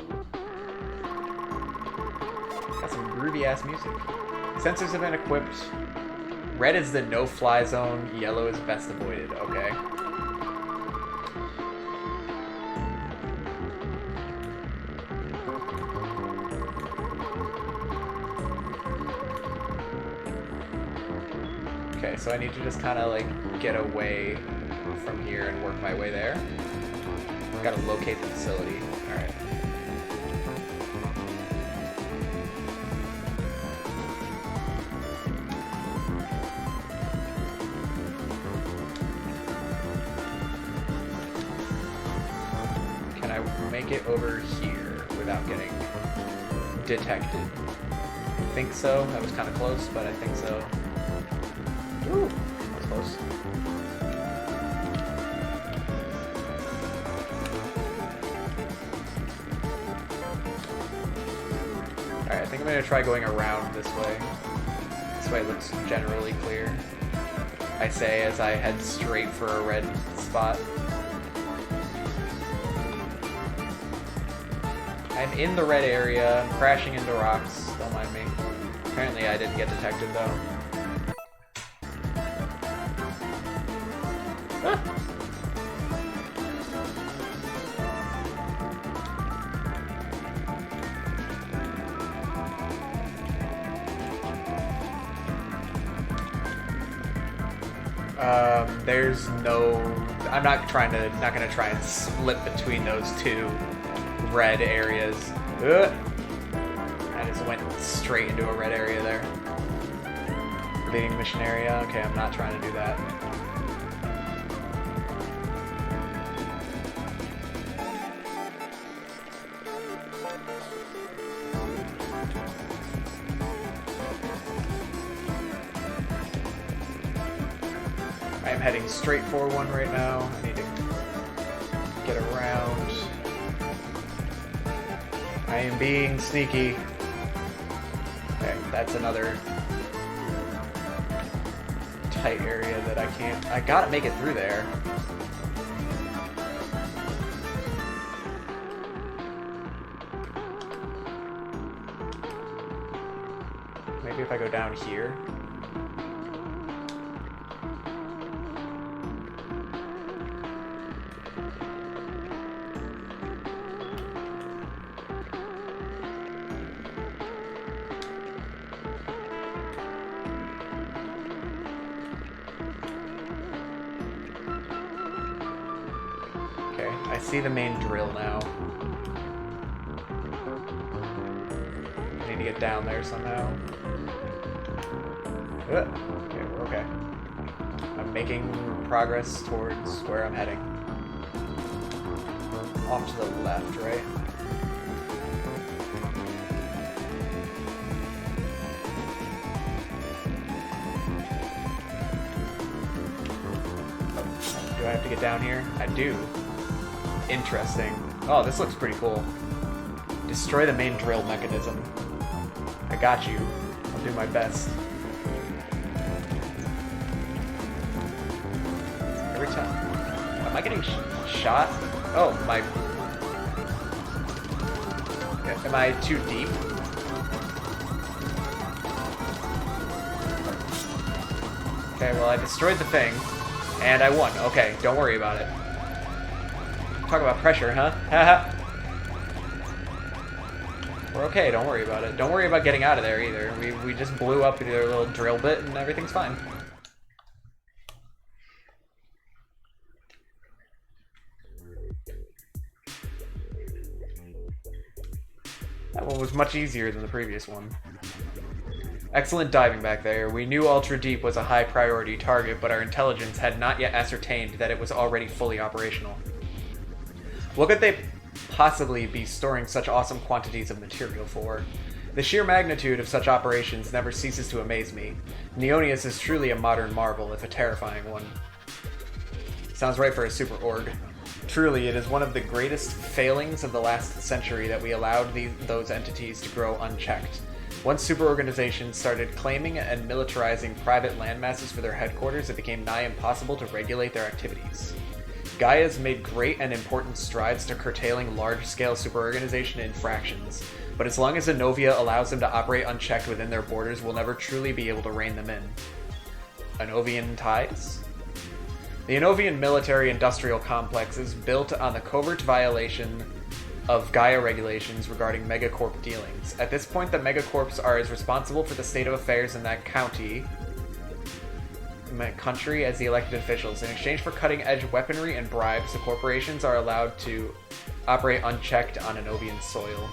Got some groovy-ass music. Sensors have been equipped. Red is the no-fly zone, yellow is best avoided. Okay. Okay, so I need to just kind of like get away from here and work my way there. Gotta locate the facility. Alright. Make it over here without getting detected. I think so. That was kind of close, but I think so. Ooh, that was close. Alright, I think I'm going to try going around this way. This way looks generally clear. I say as I head straight for a red spot. I'm in the red area, I'm crashing into rocks, don't mind me. Apparently I didn't get detected though. There's no... I'm not gonna try and slip between those two red areas. I just went straight into a red area there. Leading mission area. Okay, I'm not trying to do that. I am heading straight for one right now. I need to get around. I am being sneaky. Okay, that's another tight area that I can't... I gotta make it through there. Maybe if I go down here. I see the main drill now. I need to get down there somehow. Okay, we're okay. I'm making progress towards where I'm heading. Off to the left, right? Do I have to get down here? I do. Interesting. Oh, this looks pretty cool. Destroy the main drill mechanism. I got you. I'll do my best. Every time. Am I getting shot? Oh, my... Am I too deep? Okay, well, I destroyed the thing. And I won. Okay, don't worry about it. Talk about pressure, huh? Haha. We're okay, don't worry about it. Don't worry about getting out of there either. We just blew up their little drill bit and everything's fine. That one was much easier than the previous one. Excellent diving back there. We knew Ultra Deep was a high priority target, but our intelligence had not yet ascertained that it was already fully operational. What could they possibly be storing such awesome quantities of material for? The sheer magnitude of such operations never ceases to amaze me. Neonius is truly a modern marvel, if a terrifying one. Sounds right for a super org. Truly, it is one of the greatest failings of the last century that we allowed those entities to grow unchecked. Once superorganizations started claiming and militarizing private landmasses for their headquarters, it became nigh impossible to regulate their activities. Gaia has made great and important strides to curtailing large-scale superorganization infractions, but as long as Enovia allows them to operate unchecked within their borders, we'll never truly be able to rein them in. Enovian ties? The Enovian military-industrial complex is built on the covert violation of Gaia regulations regarding megacorp dealings. At this point, the megacorps are as responsible for the state of affairs in that country as the elected officials. In exchange for cutting-edge weaponry and bribes, the corporations are allowed to operate unchecked on Enovian soil.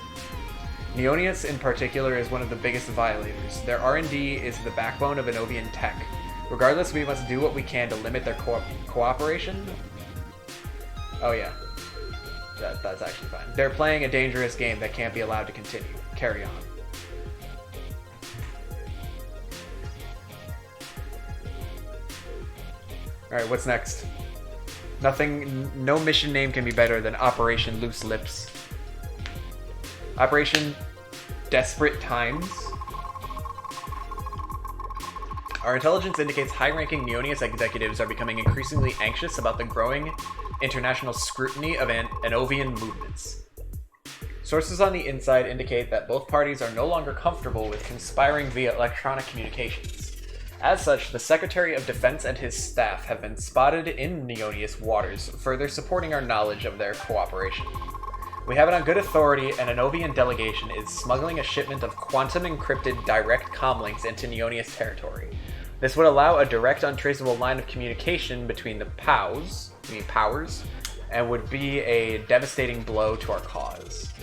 Neonius, in particular, is one of the biggest violators. Their R&D is the backbone of Enovian tech. Regardless, we must do what we can to limit their cooperation. Oh yeah. That's actually fine. They're playing a dangerous game that can't be allowed to continue. Carry on. Alright, what's next? No mission name can be better than Operation Loose Lips. Operation Desperate Times. Our intelligence indicates high-ranking Neonius executives are becoming increasingly anxious about the growing international scrutiny of Enovian movements. Sources on the inside indicate that both parties are no longer comfortable with conspiring via electronic communications. As such, the Secretary of Defense and his staff have been spotted in Neonius waters, further supporting our knowledge of their cooperation. We have it on good authority an Enovian delegation is smuggling a shipment of quantum-encrypted direct comlinks into Neonius territory. This would allow a direct, untraceable line of communication between the powers, and would be a devastating blow to our cause.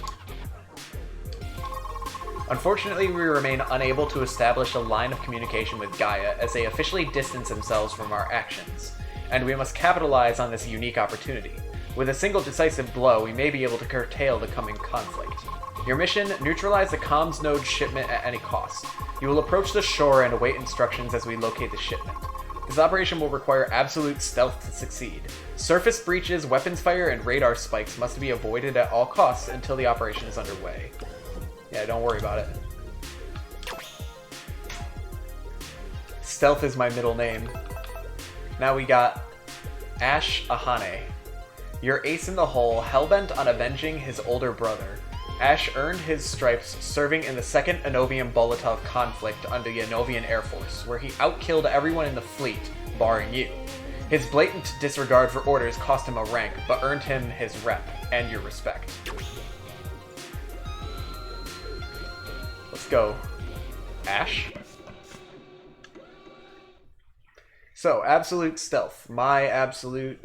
Unfortunately, we remain unable to establish a line of communication with Gaia, as they officially distance themselves from our actions, and we must capitalize on this unique opportunity. With a single decisive blow, we may be able to curtail the coming conflict. Your mission, neutralize the comms node shipment at any cost. You will approach the shore and await instructions as we locate the shipment. This operation will require absolute stealth to succeed. Surface breaches, weapons fire, and radar spikes must be avoided at all costs until the operation is underway. Yeah, don't worry about it. Stealth is my middle name. Now we got Ash Ahane. Your ace in the hole, hellbent on avenging his older brother. Ash earned his stripes serving in the Second Enovian Bolotov conflict under the Enovian Air Force, where he outkilled everyone in the fleet, barring you. His blatant disregard for orders cost him a rank, but earned him his rep and your respect. Let's go. Ash? So, absolute stealth. My absolute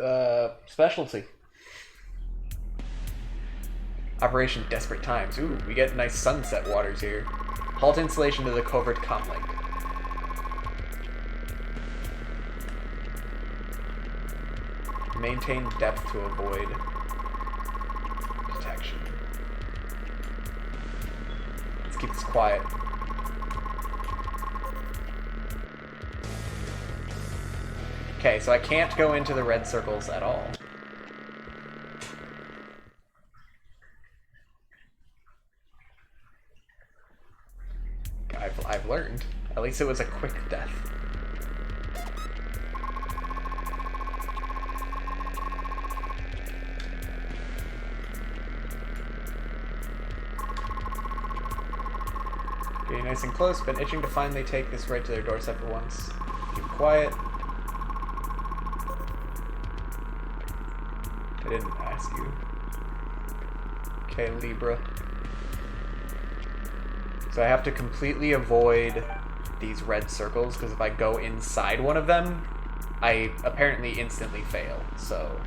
specialty. Operation Desperate Times. Ooh, we get nice sunset waters here. Halt installation to the covert comlink. Maintain depth to avoid detection. Let's keep this quiet. Okay, so I can't go into the red circles at all. I've learned. At least it was a quick death. Getting nice and close, been itching to finally take this right to their doorstep for once. Keep quiet. I didn't ask you. Okay, Libra. So I have to completely avoid these red circles, because if I go inside one of them, I apparently instantly fail, so...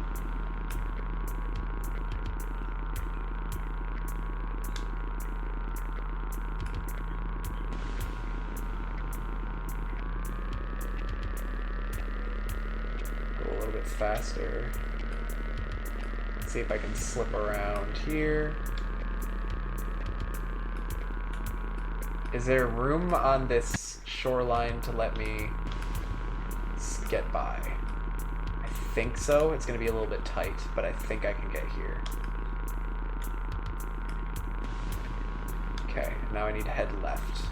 Go a little bit faster. Let's see if I can slip around here. Is there room on this shoreline to let me get by? I think so. It's going to be a little bit tight, but I think I can get here. Okay, now I need to head left.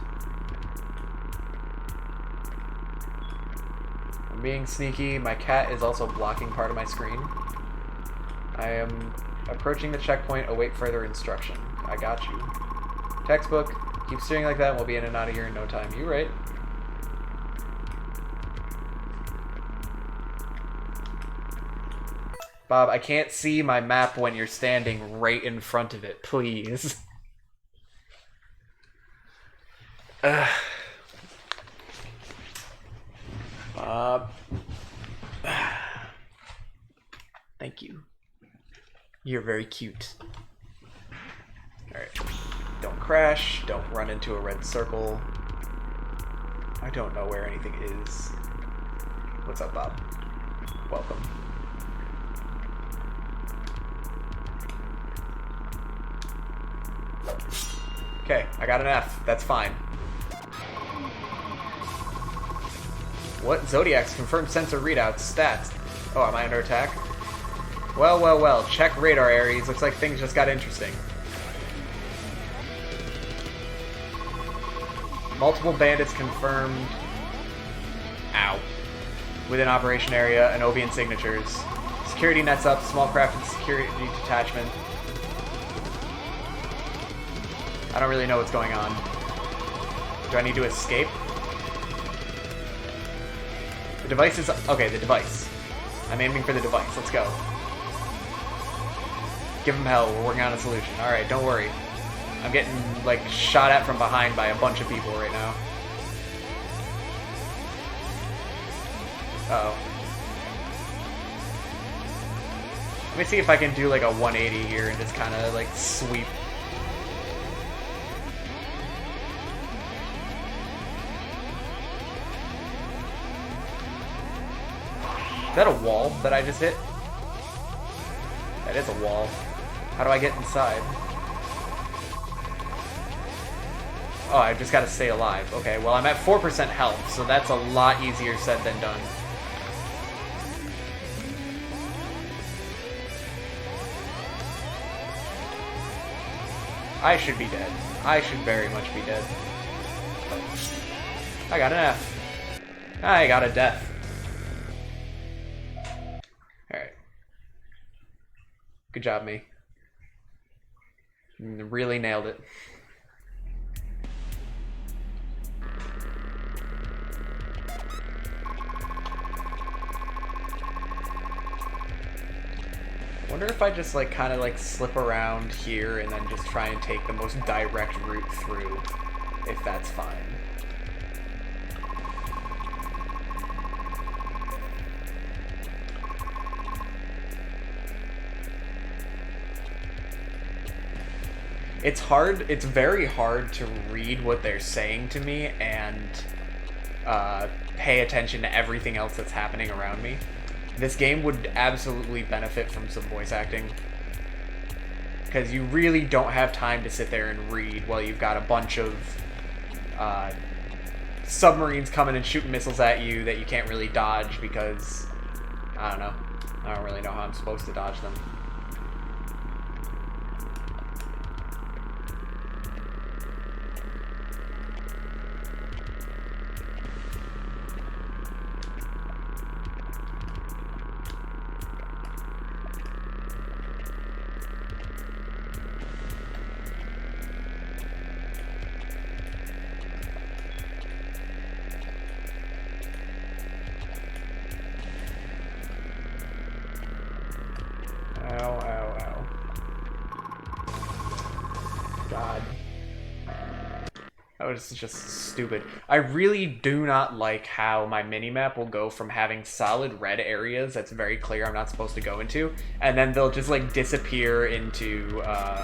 I'm being sneaky. My cat is also blocking part of my screen. I am approaching the checkpoint. Await further instruction. I got you. Textbook. Keep steering like that and we'll be in and out of here in no time. You right. Bob, I can't see my map when you're standing right in front of it. Please. Bob. Thank you. You're very cute. Alright. Don't crash, don't run into a red circle. I don't know where anything is. What's up, Bob? Welcome. Okay, I got an F. That's fine. What? Zodiac's confirmed sensor readouts. Stats. Oh, am I under attack? Well, well, well. Check radar Ares. Looks like things just got interesting. Multiple bandits confirmed. Ow. Within operation area, Anobian signatures. Security nets up, small craft and security detachment. I don't really know what's going on. Do I need to escape? The device is... Okay, the device. I'm aiming for the device. Let's go. Give him hell. We're working on a solution. Alright, don't worry. I'm getting, like, shot at from behind by a bunch of people right now. Uh-oh. Let me see if I can do, like, a 180 here and just kind of, like, sweep. Is that a wall that I just hit? That is a wall. How do I get inside? Oh, I just gotta stay alive. Okay, well, I'm at 4% health, so that's a lot easier said than done. I should be dead. I should very much be dead. I got an F. I got a death. Alright. Good job, me. Really nailed it. I wonder if I just like kind of like slip around here and then just try and take the most direct route through, if that's fine. It's hard. It's very hard to read what they're saying to me and pay attention to everything else that's happening around me. This game would absolutely benefit from some voice acting, because you really don't have time to sit there and read while you've got a bunch of submarines coming and shooting missiles at you that you can't really dodge because, I don't know. I don't really know how I'm supposed to dodge them. Ow, ow, ow. God. That was just stupid. I really do not like how my minimap will go from having solid red areas that's very clear I'm not supposed to go into, and then they'll just, like, disappear into,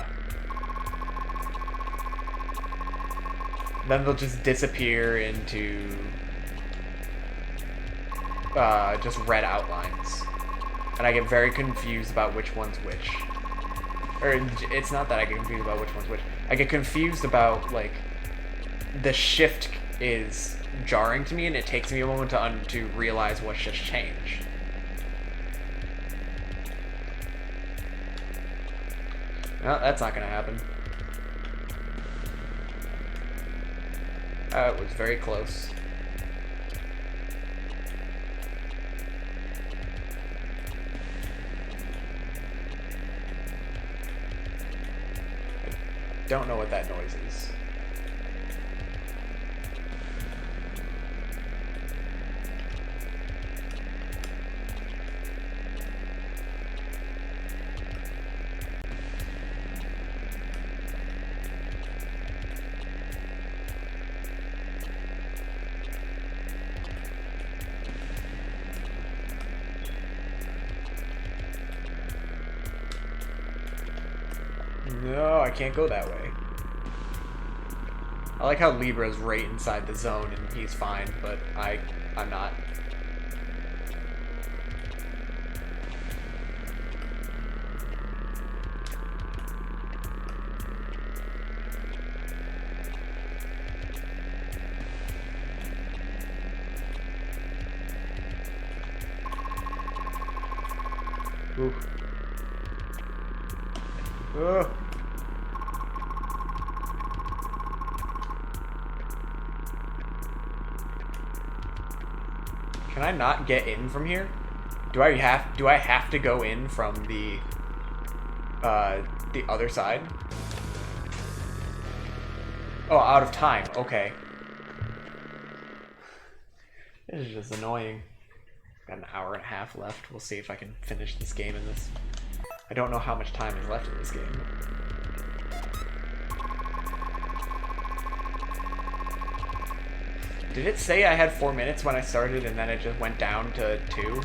just red outlines. And I get very confused about which one's which. Or, it's not that I get confused about which one's which. I get confused about, like, the shift is jarring to me, and it takes me a moment to realize what's just changed. No, that's not gonna happen. It was very close. Don't know what that noise is. No, I can't go that way. I like how Libra's right inside the zone and he's fine, but I'm not. Ooh. Ugh. Can I not get in from here? Do I have to go in from the other side? Oh, out of time. Okay. This is just annoying. Got an hour and a half left. We'll see if I can finish this game in this. I don't know how much time is left in this game. Did it say I had 4 minutes when I started and then it just went down to 2?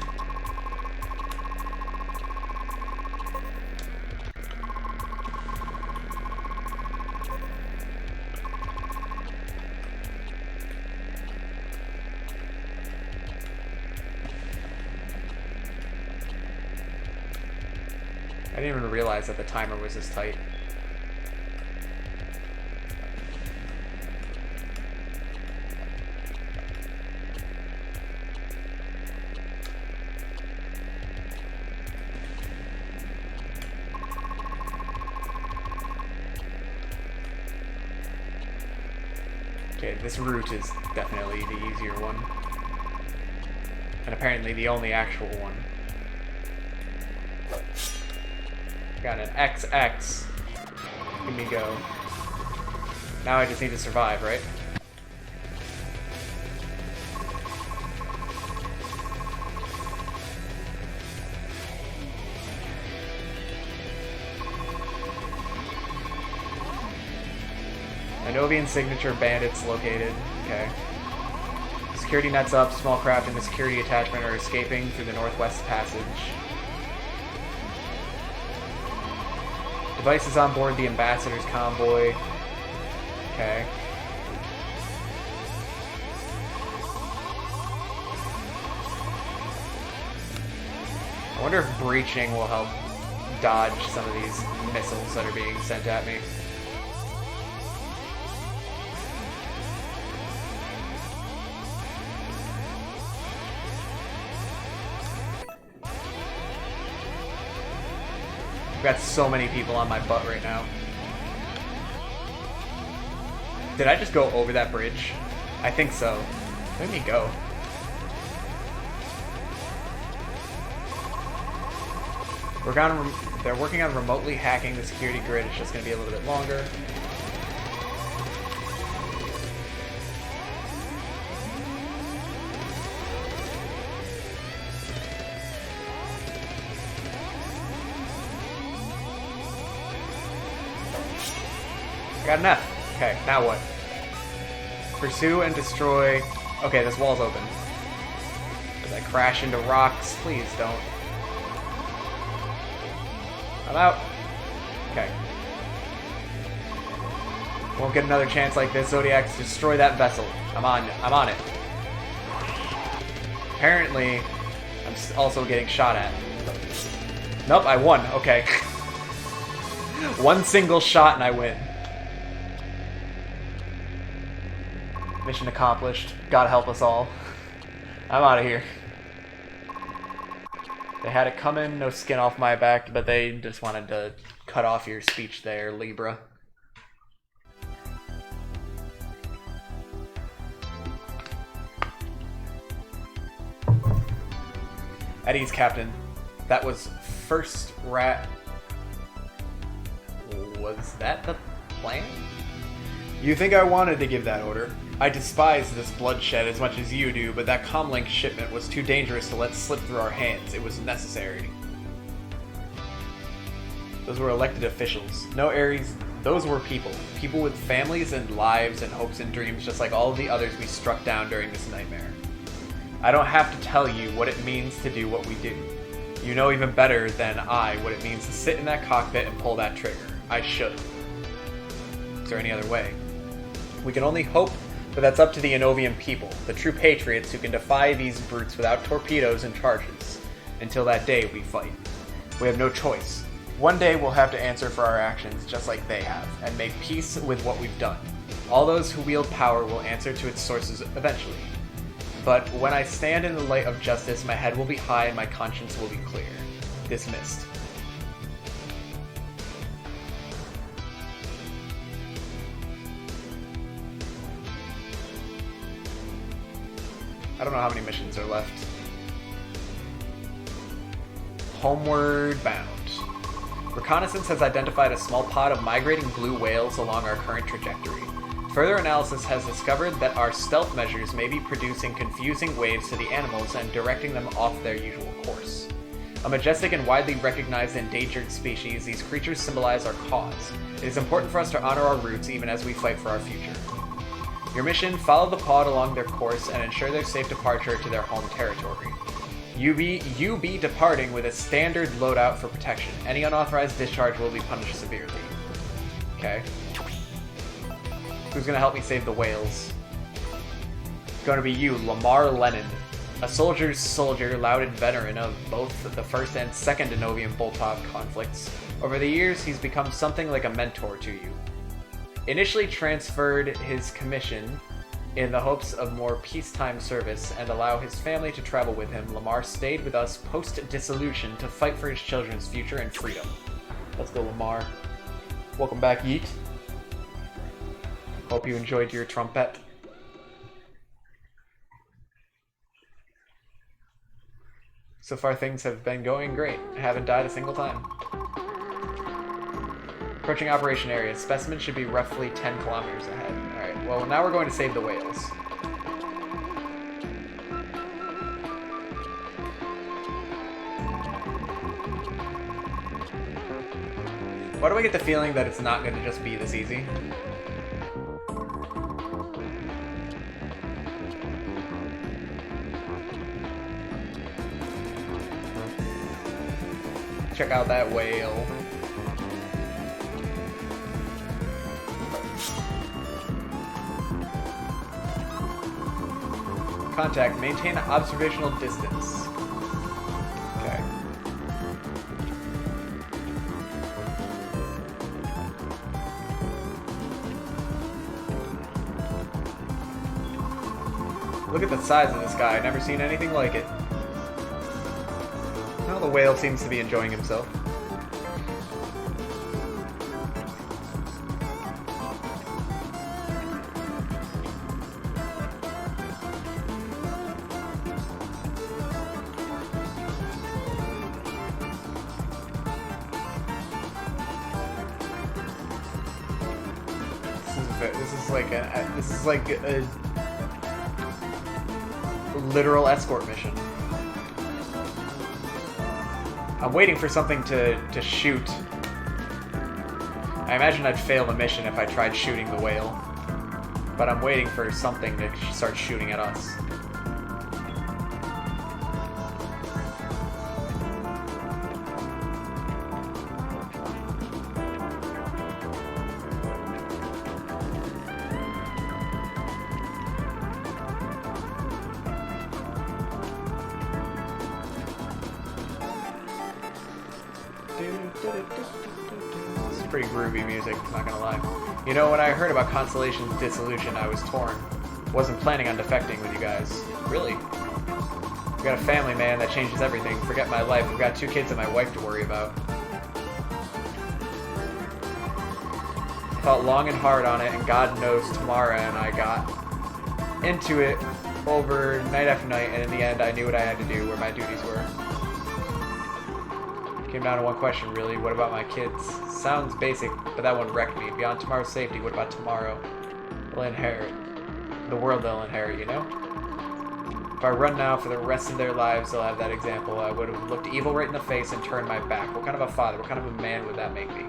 I didn't even realize that the timer was this tight. Okay, this route is definitely the easier one. And apparently the only actual one. Got an XX. Give me go. Now I just need to survive, right? Novian signature bandits located. Okay. Security nets up. Small craft and the security attachment are escaping through the northwest passage. Devices on board the ambassador's convoy. Okay. I wonder if breaching will help dodge some of these missiles that are being sent at me. I've got so many people on my butt right now. Did I just go over that bridge? I think so. Let me go. They're working on remotely hacking the security grid. It's just going to be a little bit longer. Got enough. Okay, now what? Pursue and destroy. Okay, this wall's open. As I crash into rocks, please don't. I'm out. Okay. Won't get another chance like this, Zodiac, to destroy that vessel. I'm on it. Apparently, I'm also getting shot at. Nope, I won. Okay. One single shot and I win. Mission accomplished. God help us all. I'm out of here. They had it coming, no skin off my back, but they just wanted to cut off your speech there, Libra. At ease, Captain. That was first rat. Was that the plan? You think I wanted to give that order? I despise this bloodshed as much as you do, but that comlink shipment was too dangerous to let slip through our hands. It was necessary. Those were elected officials. No, Ares, those were people. People with families and lives and hopes and dreams, just like all of the others we struck down during this nightmare. I don't have to tell you what it means to do what we do. You know even better than I what it means to sit in that cockpit and pull that trigger. I should. Is there any other way? We can only hope, but that's up to the Enovian people, the true patriots who can defy these brutes without torpedoes and charges. Until that day, we fight. We have no choice. One day we'll have to answer for our actions just like they have, and make peace with what we've done. All those who wield power will answer to its sources eventually. But when I stand in the light of justice, my head will be high and my conscience will be clear. Dismissed. I don't know how many missions are left. Homeward bound. Reconnaissance has identified a small pod of migrating blue whales along our current trajectory. Further analysis has discovered that our stealth measures may be producing confusing waves to the animals and directing them off their usual course. A majestic and widely recognized endangered species, these creatures symbolize our cause. It is important for us to honor our roots even as we fight for our future. Your mission, follow the pod along their course and ensure their safe departure to their home territory. You be departing with a standard loadout for protection. Any unauthorized discharge will be punished severely. Okay. Who's gonna help me save the whales? It's gonna be you, Lamar Lennon. A soldier's soldier, lauded veteran of both the first and second Enovian Bulltop conflicts. Over the years, he's become something like a mentor to you. Initially transferred his commission in the hopes of more peacetime service and allow his family to travel with him, Lamar stayed with us post-dissolution to fight for his children's future and freedom. Let's go, Lamar. Welcome back, Yeet. Hope you enjoyed your trumpet. So far things have been going great. I haven't died a single time. Approaching operation area. Specimen should be roughly 10 kilometers ahead. Alright, well now we're going to save the whales. Why do I get the feeling that it's not going to just be this easy? Check out that whale. contact. Maintain observational distance. Okay. Look at the size of this guy. I've never seen anything like it. Well, the whale seems to be enjoying himself. This is like a literal escort mission. I'm waiting for something to shoot. I imagine I'd fail the mission if I tried shooting the whale, but I'm waiting for something to start shooting at us. This is pretty groovy music, not gonna lie. You know, when I heard about Constellation's dissolution, I was torn. Wasn't planning on defecting with you guys. Really? I've got a family, man, that changes everything. Forget my life. I've got 2 kids and my wife to worry about. I thought long and hard on it, and God knows Tamara and I got into it over night after night, and in the end I knew what I had to do, where my duties were. Came down to one question, really. What about my kids? Sounds basic, but that one wrecked me. Beyond tomorrow's safety, what about tomorrow? They'll inherit. The world they'll inherit, you know? If I run now for the rest of their lives, they'll have that example. I would have looked evil right in the face and turned my back. What kind of a father, what kind of a man would that make me?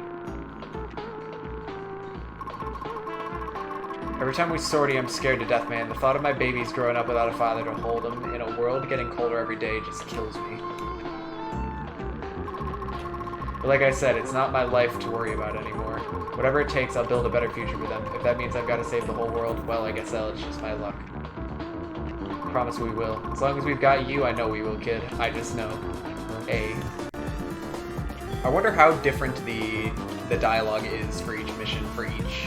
Every time we sortie, I'm scared to death, man. The thought of my babies growing up without a father to hold them in a world getting colder every day just kills me. But like I said, it's not my life to worry about anymore. Whatever it takes, I'll build a better future for them. If that means I've got to save the whole world, well, I guess that's just my luck. Promise we will. As long as we've got you, I know we will, kid. I just know. I wonder how different the dialogue is for each mission, for each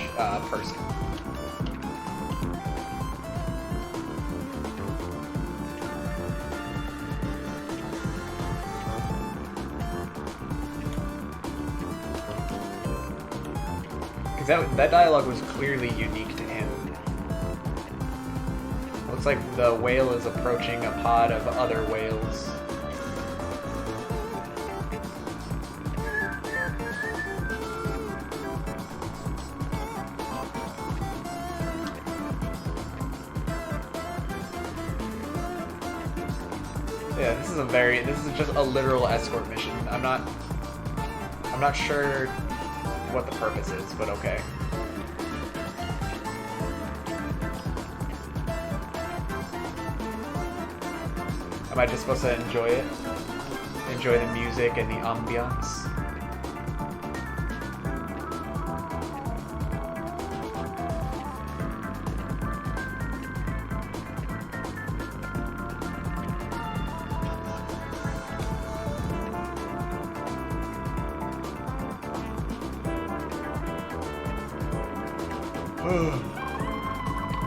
person. Because that dialogue was clearly unique to him. Looks like the whale is approaching a pod of other whales. Yeah, this is just a literal escort mission. I'm not sure what the purpose is, but okay. Am I just supposed to enjoy it? Enjoy the music and the ambiance?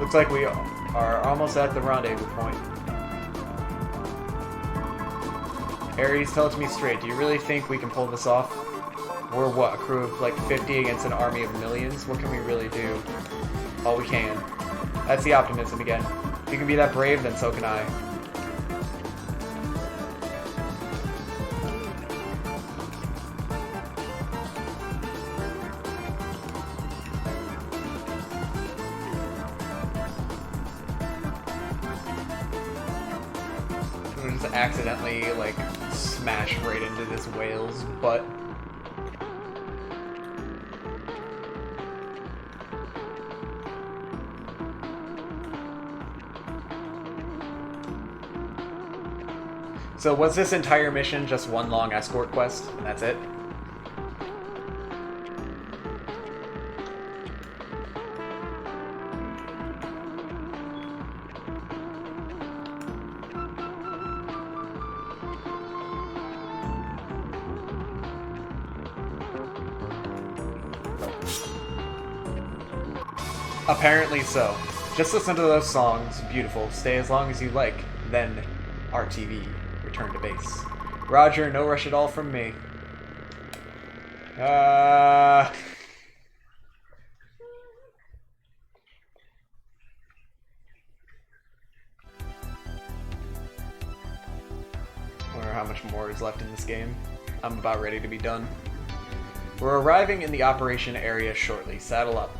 Looks like we are almost at the rendezvous point. Ares, tell it to me straight. Do you really think we can pull this off? We're what, a crew of like 50 against an army of millions? What can we really do? All we can. That's the optimism again. If you can be that brave, then so can I. Accidentally, like, smash right into this whale's butt. So was this entire mission just one long escort quest, and that's it? Apparently so. Just listen to those songs. Beautiful. Stay as long as you like. Then, RTV. Return to base. Roger, no rush at all from me. I wonder how much more is left in this game. I'm about ready to be done. We're arriving in the operation area shortly. Saddle up.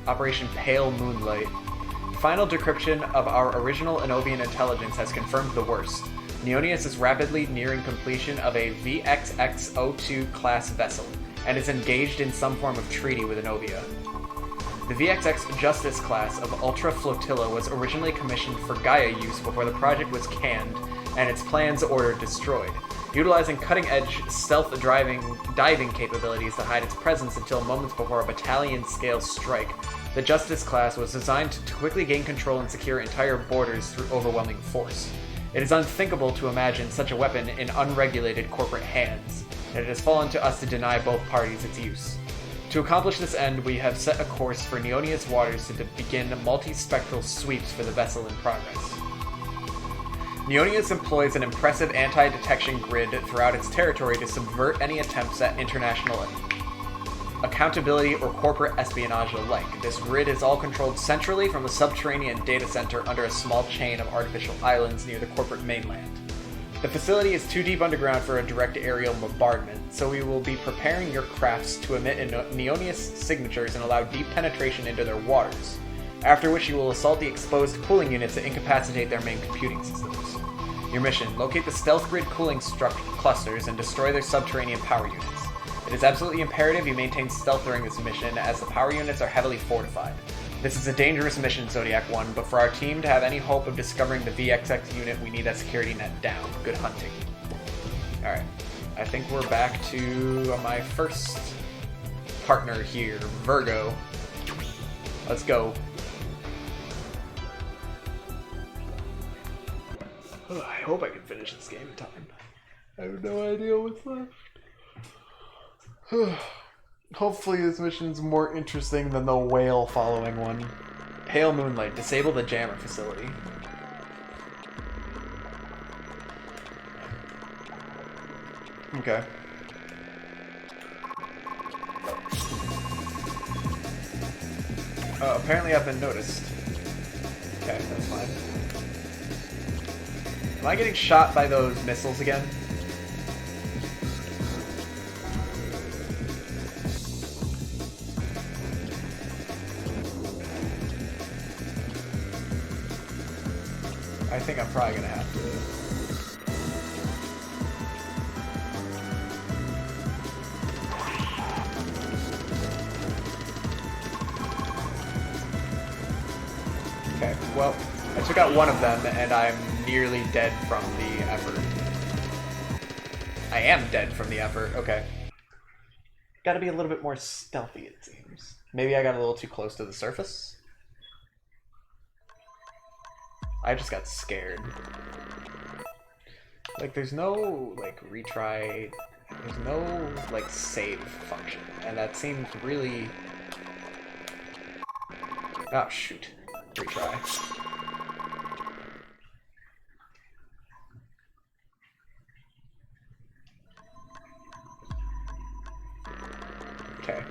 Operation Pale Moonlight. Final decryption of our original Enovian intelligence has confirmed the worst. Neonius is rapidly nearing completion of a VXX-02 class vessel, and is engaged in some form of treaty with Enovia. The VXX Justice class of Ultra Flotilla was originally commissioned for Gaia use before the project was canned, and its plans ordered destroyed. Utilizing cutting-edge stealth diving capabilities to hide its presence until moments before a battalion-scale strike, the Justice class was designed to quickly gain control and secure entire borders through overwhelming force. It is unthinkable to imagine such a weapon in unregulated corporate hands, and it has fallen to us to deny both parties its use. To accomplish this end, we have set a course for Neonius waters to begin multispectral sweeps for the vessel in progress. Neonius employs an impressive anti-detection grid throughout its territory to subvert any attempts at international accountability or corporate espionage alike. This grid is all controlled centrally from a subterranean data center under a small chain of artificial islands near the corporate mainland. The facility is too deep underground for a direct aerial bombardment, so we will be preparing your crafts to emit Neonius signatures and allow deep penetration into their waters, after which you will assault the exposed cooling units to incapacitate their main computing systems. Your mission: locate the stealth grid cooling clusters and destroy their subterranean power units. It is absolutely imperative you maintain stealth during this mission, as the power units are heavily fortified. This is a dangerous mission, Zodiac 1, but for our team to have any hope of discovering the VXX unit, we need that security net down. Good hunting. Alright, I think we're back to my first partner here, Virgo. Let's go. Oh, I hope I can finish this game in time. I have no idea what's left. Hopefully this mission's more interesting than the whale following one. Pale Moonlight. Disable the jammer facility. Okay. Apparently I've been noticed. Okay, that's fine. Am I getting shot by those missiles again? I think I'm probably gonna have to. Okay, well, I took out one of them and I'm nearly dead from the effort. I am dead from the effort, okay. Gotta be a little bit more stealthy, it seems. Maybe I got a little too close to the surface? I just got scared. Like, there's no, like, retry, there's no, like, save function, and that seems really... Oh, shoot. Retry. Okay.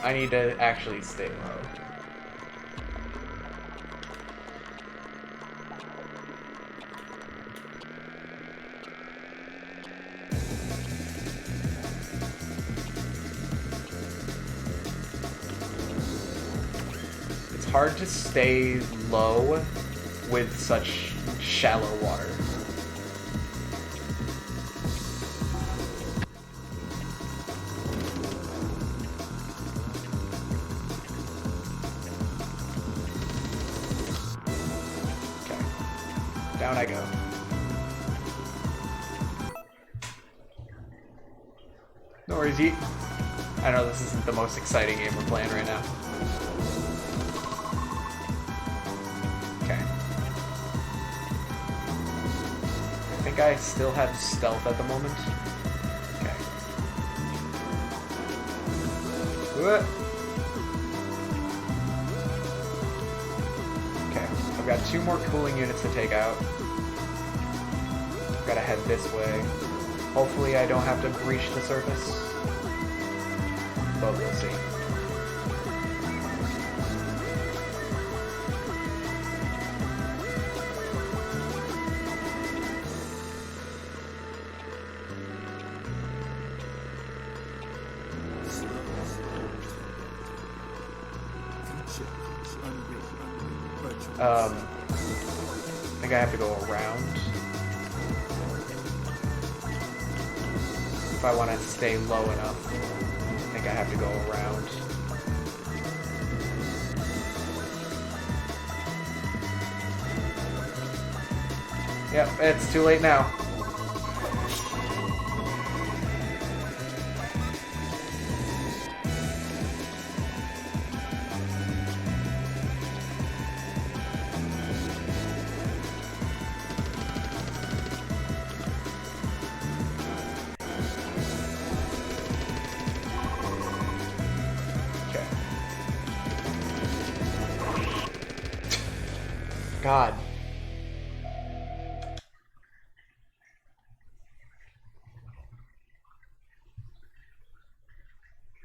I need to actually stay low. Hard to stay low with such shallow water. Okay. Down I go. No worries, Yeet. I know this isn't the most exciting game we're playing right now. think I still have stealth at the moment. Okay. Okay, I've got 2 more cooling units to take out. Gotta head this way. Hopefully I don't have to breach the surface. But we'll see. I think I have to go around. If I want to stay low enough, I think I have to go around. Yep, it's too late now. God.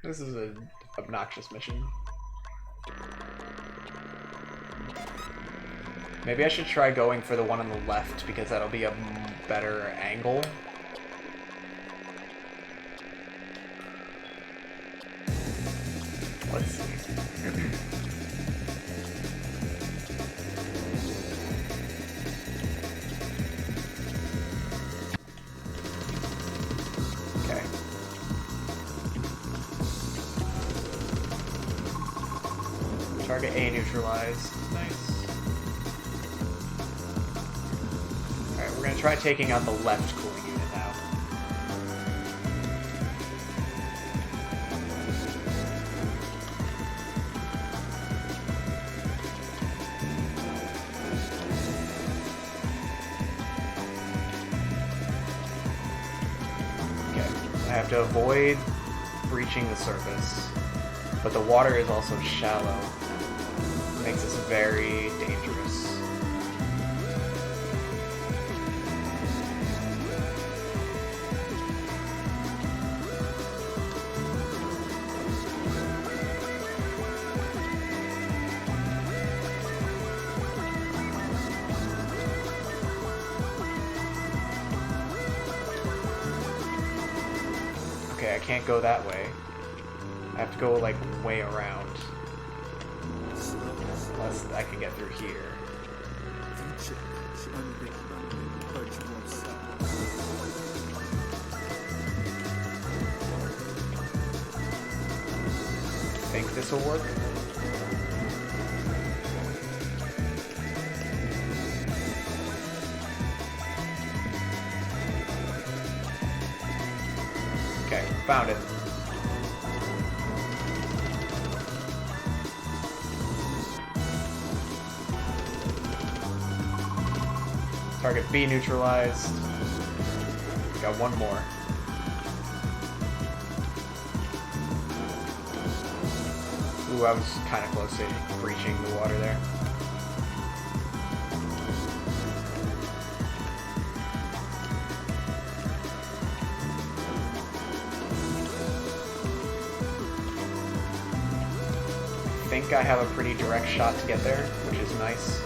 This is an obnoxious mission. Maybe I should try going for the one on the left because that'll be a better angle. Let's see. Target A neutralized. Nice. Alright, we're gonna try taking out the left cooling unit now. Okay, I have to avoid breaching the surface, but the water is also shallow. Makes this very dangerous. Okay, I can't go that way. I have to go like way around. Unless I can get through here. I think this will work. Okay, found it. Target B neutralized. Got one more. Ooh, I was kind of close to breaching the water there. I think I have a pretty direct shot to get there, which is nice.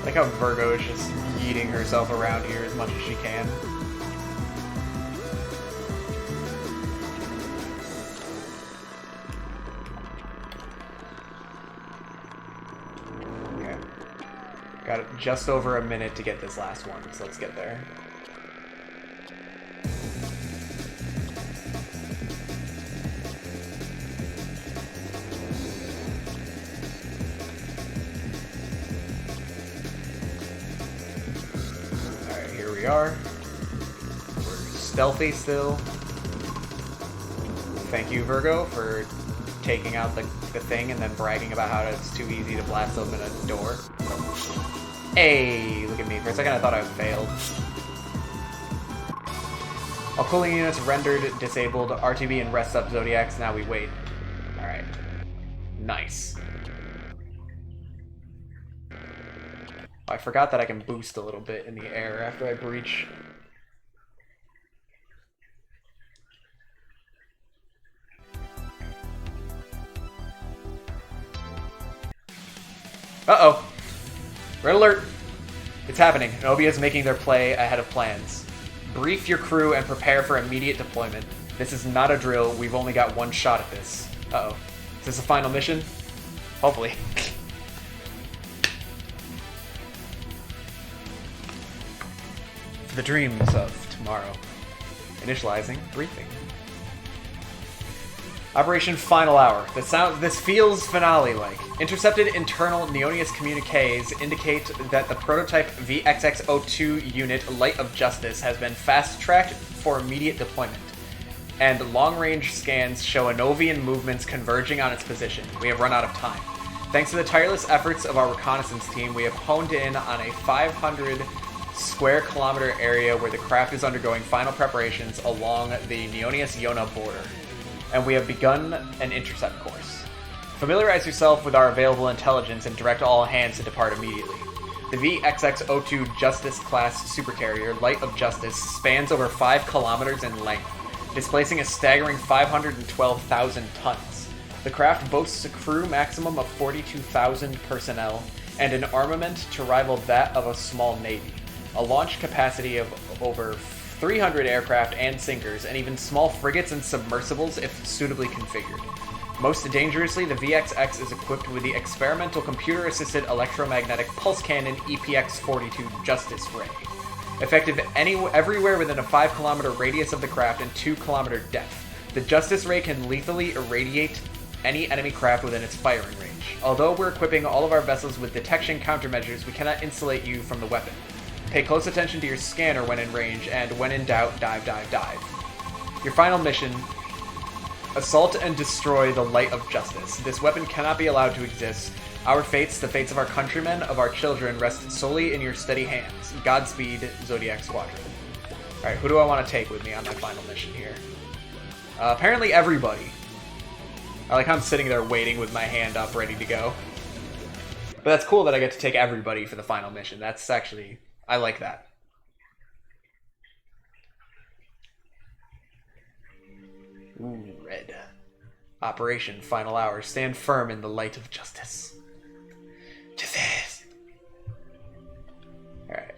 I like how Virgo is just yeeting herself around here as much as she can. Okay. Got just over a minute to get this last one, so let's get there. We are. We're stealthy still. Thank you, Virgo, for taking out the thing and then bragging about how it's too easy to blast open a door. Hey, look at me. For a second I thought I failed. All cooling units rendered disabled. RTB and rest up Zodiacs. Now we wait. Alright. Nice. I forgot that I can boost a little bit in the air after I breach. Uh-oh. Red alert. It's happening. Novia is making their play ahead of plans. Brief your crew and prepare for immediate deployment. This is not a drill. We've only got one shot at this. Uh-oh. Is this the final mission? Hopefully. For the dreams of tomorrow. Initializing briefing. Operation Final Hour. This feels finale-like. Intercepted internal Neonius communiques indicate that the prototype VXX02 unit Light of Justice has been fast-tracked for immediate deployment, and long-range scans show Novian movements converging on its position. We have run out of time. Thanks to the tireless efforts of our reconnaissance team, we have honed in on a 500 square kilometer area where the craft is undergoing final preparations along the Neonius-Yona border, and we have begun an intercept course. Familiarize yourself with our available intelligence and direct all hands to depart immediately. The VXX02 Justice-class supercarrier, Light of Justice, spans over 5 kilometers in length, displacing a staggering 512,000 tons. The craft boasts a crew maximum of 42,000 personnel and an armament to rival that of a small navy, a launch capacity of over 300 aircraft and sinkers, and even small frigates and submersibles if suitably configured. Most dangerously, the VXX is equipped with the experimental computer-assisted electromagnetic pulse cannon EPX-42 Justice Ray. Effective everywhere within a 5-kilometer radius of the craft and 2-kilometer depth, the Justice Ray can lethally irradiate any enemy craft within its firing range. Although we're equipping all of our vessels with detection countermeasures, we cannot insulate you from the weapon. Pay close attention to your scanner when in range, and when in doubt, dive, dive, dive. Your final mission: assault and destroy the Light of Justice. This weapon cannot be allowed to exist. Our fates, the fates of our countrymen, of our children, rest solely in your steady hands. Godspeed, Zodiac Squadron. Alright, who do I want to take with me on my final mission here? Apparently everybody. I like how I'm sitting there waiting with my hand up, ready to go. But that's cool that I get to take everybody for the final mission. That's actually... I like that. Ooh, red. Operation Final Hour. Stand firm in the Light of Justice. Justice! Alright.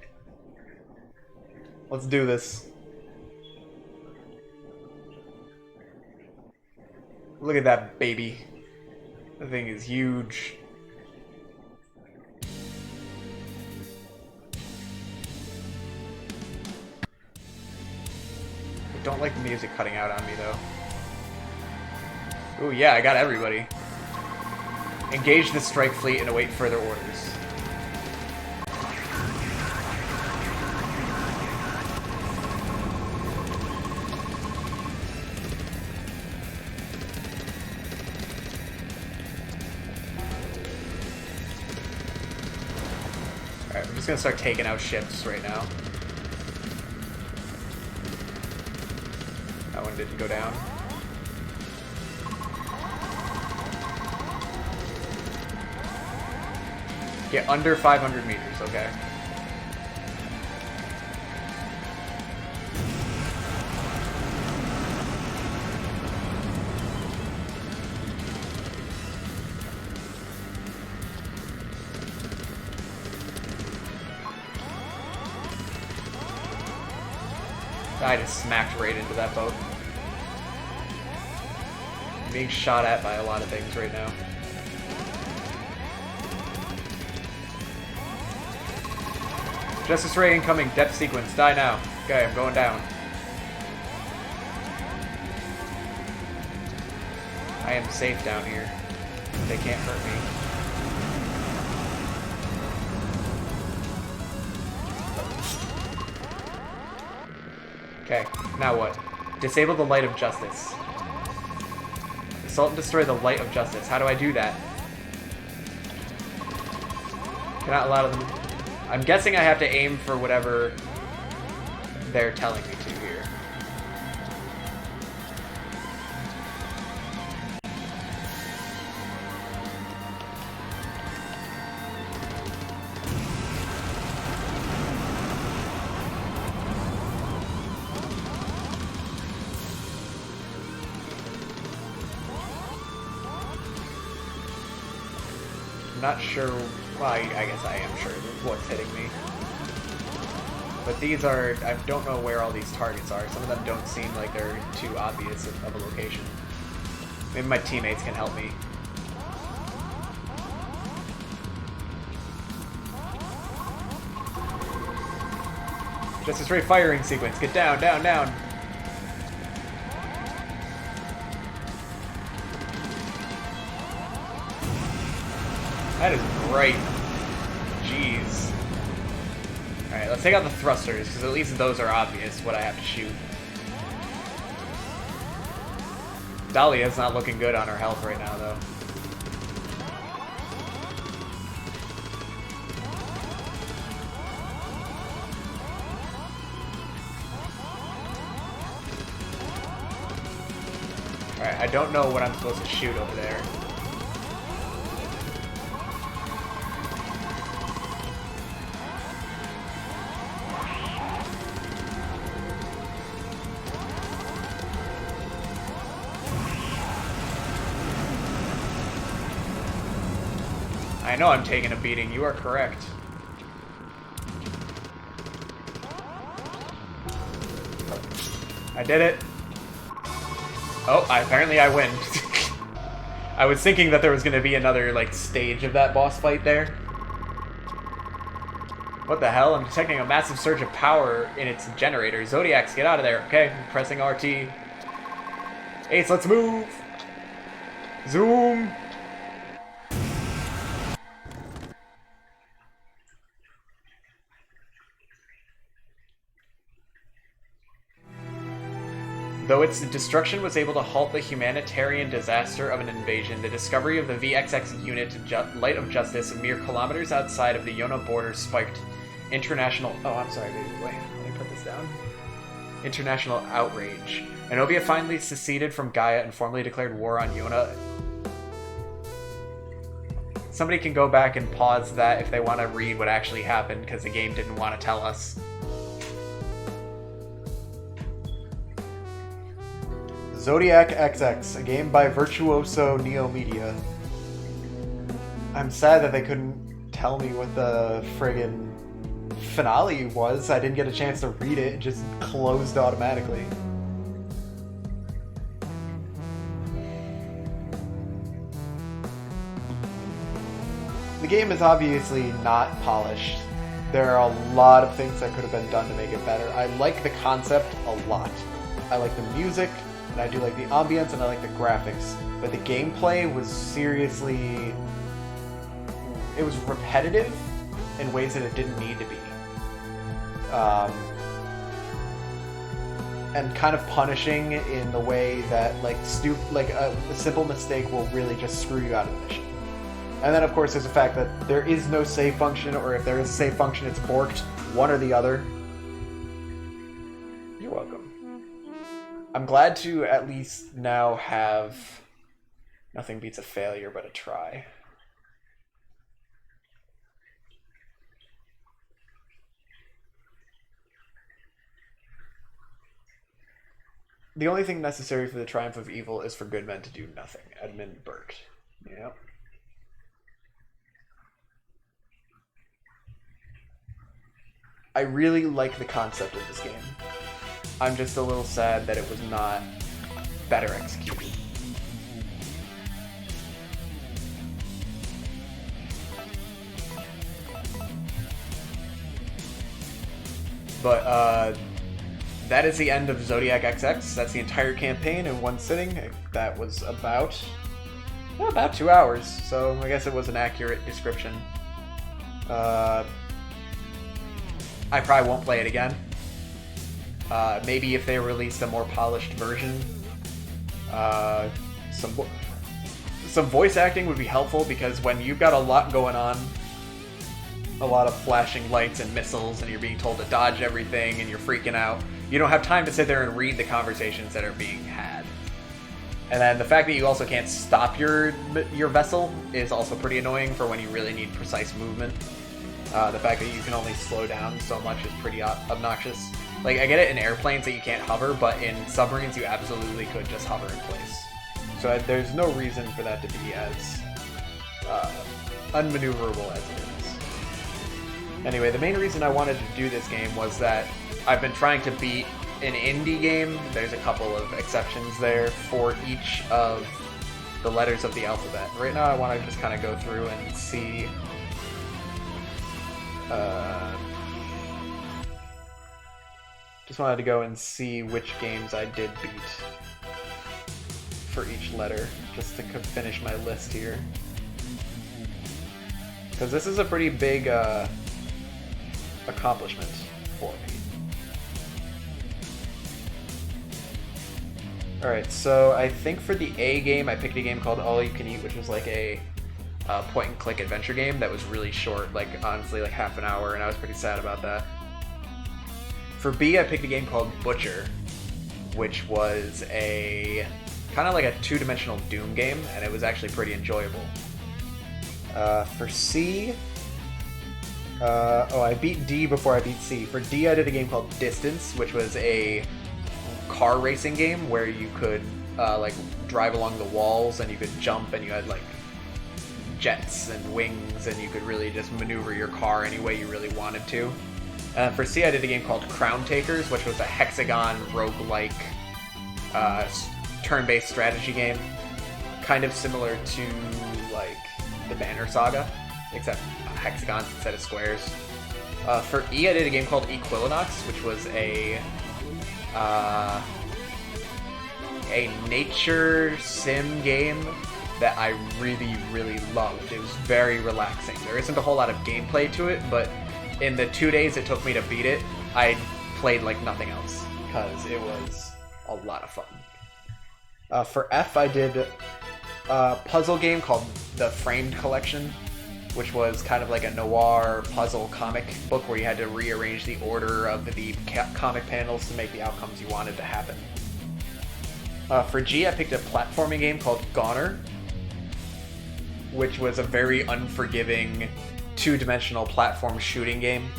Let's do this. Look at that baby. The thing is huge. I don't like the music cutting out on me, though. Ooh, yeah, I got everybody. Engage the strike fleet and await further orders. Alright, I'm just gonna start taking out ships right now. That one didn't go down. Get under 500 meters, okay? I just smacked right into that boat. I'm being shot at by a lot of things right now. Justice Ray incoming. Depth sequence. Die now. Okay, I'm going down. I am safe down here. They can't hurt me. Okay, now what? Disable the Light of Justice. Assault and destroy the light of justice. How do I do that? Cannot allow them... I'm guessing I have to aim for whatever they're telling me to here. I'm not sure... Well, I guess I am sure what's hitting me. But these are... I don't know where all these targets are. Some of them don't seem like they're too obvious of a location. Maybe my teammates can help me. Justice Ray firing sequence. Get down, down, down. That is great. Jeez. Alright, let's take out the thrusters, because at least those are obvious what I have to shoot. Dahlia's not looking good on her health right now, though. Alright, I don't know what I'm supposed to shoot over there. I know I'm taking a beating, you are correct. I did it. Oh, apparently I win. I was thinking that there was going to be another, like, stage of that boss fight there. What the hell? I'm detecting a massive surge of power in its generator. Zodiacs, get out of there. Okay, I'm pressing RT. Ace, let's move! Zoom! Though its destruction was able to halt the humanitarian disaster of an invasion, the discovery of the VXX unit, Light of Justice, a mere kilometers outside of the Yona border sparked international... Oh, I'm sorry, baby. Wait, let me put this down. International outrage. Anovia finally seceded from Gaia and formally declared war on Yona. Somebody can go back and pause that if they want to read what actually happened, because the game didn't want to tell us. Zodiac XX, a game by Virtuoso Neomedia. I'm sad that they couldn't tell me what the friggin' finale was. I didn't get a chance to read it. It just closed automatically. The game is obviously not polished. There are a lot of things that could have been done to make it better. I like the concept a lot. I like the music, and I do like the ambience, and I like the graphics. But the gameplay was seriously... It was repetitive in ways that it didn't need to be. And kind of punishing in the way that, like, a simple mistake will really just screw you out of the mission. And then, of course, there's the fact that there is no save function, or if there is a save function, it's borked, one or the other. You're welcome. I'm glad to at least now have nothing beats a failure but a try. The only thing necessary for the triumph of evil is for good men to do nothing. Edmund Burke. Yep. I really like the concept of this game. I'm just a little sad that it was not better executed. But, that is the end of Zodiac XX. That's the entire campaign in one sitting. That was about 2 hours, so I guess it was an accurate description. I probably won't play it again. Maybe if they released a more polished version some voice acting would be helpful, because when you've got a lot going on, a lot of flashing lights and missiles, and you're being told to dodge everything, and you're freaking out, you don't have time to sit there and read the conversations that are being had. And then the fact that you also can't stop your vessel is also pretty annoying for when you really need precise movement. The fact that you can only slow down so much is pretty obnoxious. Like, I get it in airplanes that you can't hover, but in submarines you absolutely could just hover in place. So there's no reason for that to be as unmaneuverable as it is. Anyway, the main reason I wanted to do this game was that I've been trying to beat an indie game. There's a couple of exceptions there for each of the letters of the alphabet. Right now I want to just kind of go through and see just wanted to go and see which games I did beat for each letter, just to finish my list here. Because this is a pretty big accomplishment for me. Alright, so I think for the A game, I picked a game called All You Can Eat, which was like a point-and-click adventure game that was really short, like honestly like half an hour, and I was pretty sad about that. For B, I picked a game called Butcher, which was a kind of like a two-dimensional Doom game, and it was actually pretty enjoyable. For C, I beat D before I beat C. For D, I did a game called Distance, which was a car racing game where you could like drive along the walls, and you could jump, and you had like jets and wings, and you could really just maneuver your car any way you really wanted to. For C, I did a game called Crown Takers, which was a hexagon roguelike turn-based strategy game, kind of similar to like the Banner Saga, except hexagons instead of squares. For E, I did a game called Equilinox, which was a nature sim game that I really, really loved. It was very relaxing. There isn't a whole lot of gameplay to it, but in the 2 days it took me to beat it, I played like nothing else, because it was a lot of fun. For F, I did a puzzle game called The Framed Collection, which was kind of like a noir puzzle comic book where you had to rearrange the order of the comic panels to make the outcomes you wanted to happen. For G, I picked a platforming game called Goner, which was a very unforgiving two-dimensional platform shooting game.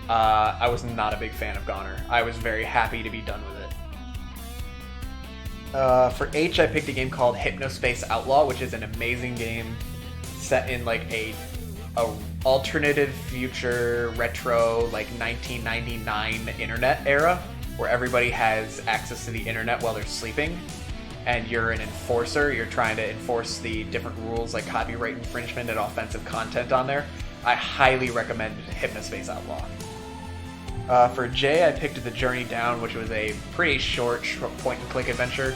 I was not a big fan of Goner. I was very happy to be done with it. For H, I picked a game called Hypnospace Outlaw, which is an amazing game set in like a alternative future retro like 1999 internet era where everybody has access to the internet while they're sleeping, and you're an enforcer. You're trying to enforce the different rules like copyright infringement and offensive content on there. I highly recommend Hypnospace Outlaw. For J, I picked The Journey Down, which was a pretty short point-and-click adventure.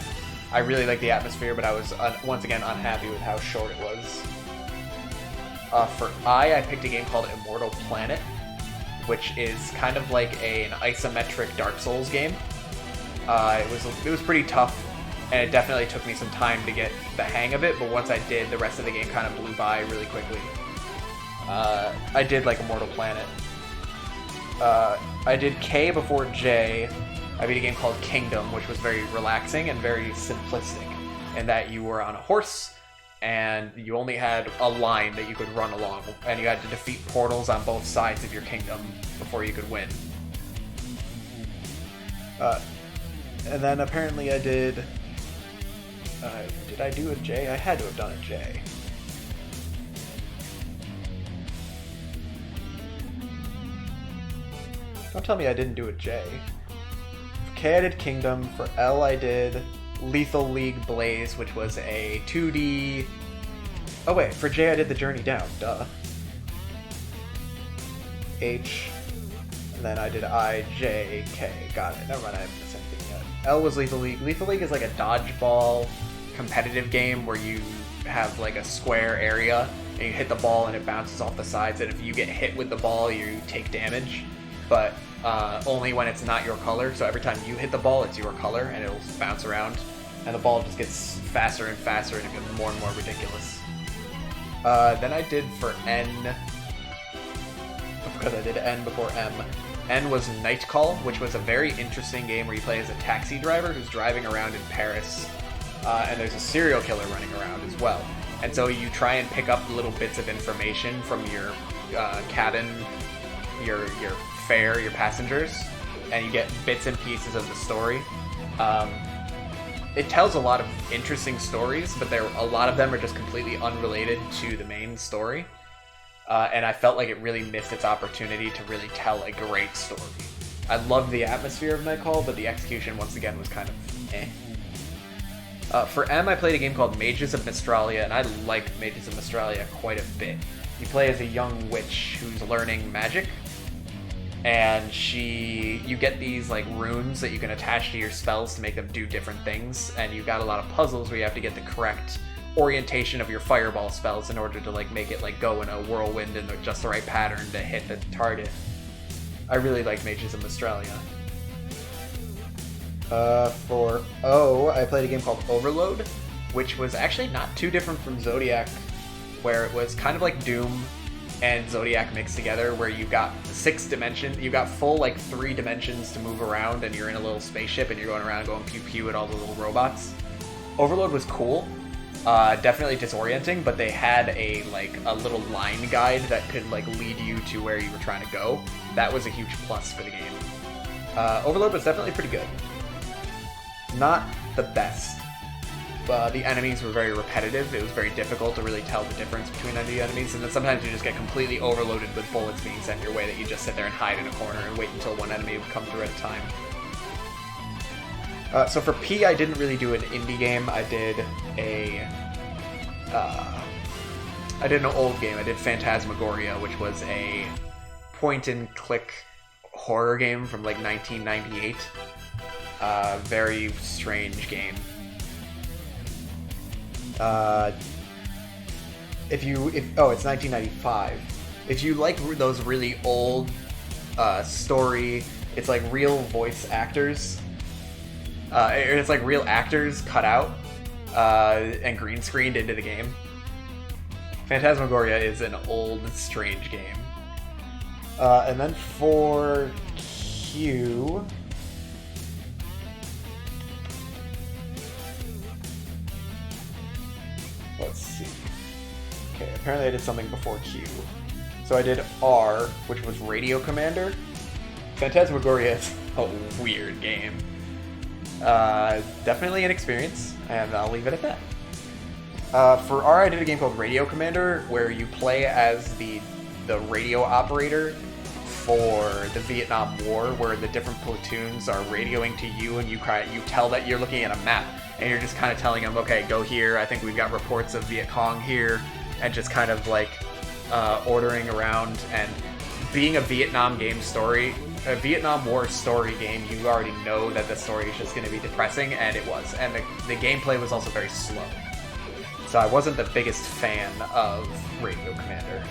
I really liked the atmosphere, but I was once again unhappy with how short it was. For I picked a game called Immortal Planet, which is kind of like an isometric Dark Souls game. It was pretty tough, and it definitely took me some time to get the hang of it, but once I did, the rest of the game kind of blew by really quickly. I did like Immortal Planet. I did K before J. I beat a game called Kingdom, which was very relaxing and very simplistic, in that you were on a horse, and you only had a line that you could run along, and you had to defeat portals on both sides of your kingdom before you could win. And then apparently I did I do a J? I had to have done a J. Don't tell me I didn't do a J. For K, I did Kingdom. For L, I did Lethal League Blaze, which was a 2D... Oh wait, for J, I did The Journey Down. Duh. H, and then I did I, J, K. Got it. Never mind, I haven't missed anything yet. L was Lethal League. Lethal League is like a dodgeball competitive game where you have like a square area, and you hit the ball and it bounces off the sides, and if you get hit with the ball, you take damage. But only when it's not your color, so every time you hit the ball, it's your color, and it'll bounce around. and the ball just gets faster and faster and it gets more and more ridiculous. Then I did for N, because I did N before M. N was Night Call, which was a very interesting game where you play as a taxi driver who's driving around in Paris, and there's a serial killer running around as well. And so you try and pick up little bits of information from your cabin, your fare, your passengers, and you get bits and pieces of the story. It tells a lot of interesting stories, but a lot of them are just completely unrelated to the main story. And I felt like it really missed its opportunity to really tell a great story. I loved the atmosphere of Night Call, but the execution, once again, was kind of eh. For M, I played a game called Mages of Mystralia, and I liked Mages of Mystralia quite a bit. You play as a young witch who's learning magic, and you get these like runes that you can attach to your spells to make them do different things, and you've got a lot of puzzles where you have to get the correct orientation of your fireball spells in order to like make it like go in a whirlwind in just the right pattern to hit the target. I really like Mages of Mystralia. For O, I played a game called Overload, which was actually not too different from Zodiac, where it was kind of like Doom and Zodiac mixed together, where you got 6 dimensions, you got full like 3 dimensions to move around, and you're in a little spaceship and you're going around going pew pew at all the little robots. Overload was cool, definitely disorienting, but they had a little line guide that could like lead you to where you were trying to go. That was a huge plus for the game. Overload was definitely pretty good. Not the best. The enemies were very repetitive. It was very difficult to really tell the difference between the enemies, and then sometimes you just get completely overloaded with bullets being sent your way that you just sit there and hide in a corner and wait until one enemy would come through at a time. So for P, I didn't really do an indie game. I did an old game. I did Phantasmagoria, which was a point-and-click horror game from like 1998. Very strange game. It's 1995. If you like those really old story, it's like real voice actors. It's like real actors cut out and green screened into the game. Phantasmagoria is an old, strange game. And then for Q, let's see. Okay, apparently I did something before Q. So I did R, which was Radio Commander. Phantasmagoria is a weird game. Definitely an experience, and I'll leave it at that. For R, I did a game called Radio Commander, where you play as the radio operator for the Vietnam War, where the different platoons are radioing to you, and you tell that you're looking at a map, and you're just kind of telling them, okay, go here, I think we've got reports of Viet Cong here, and just kind of like ordering around. And being a Vietnam War story game, you already know that the story is just going to be depressing, and it was. And the gameplay was also very slow. So I wasn't the biggest fan of Radio Commander.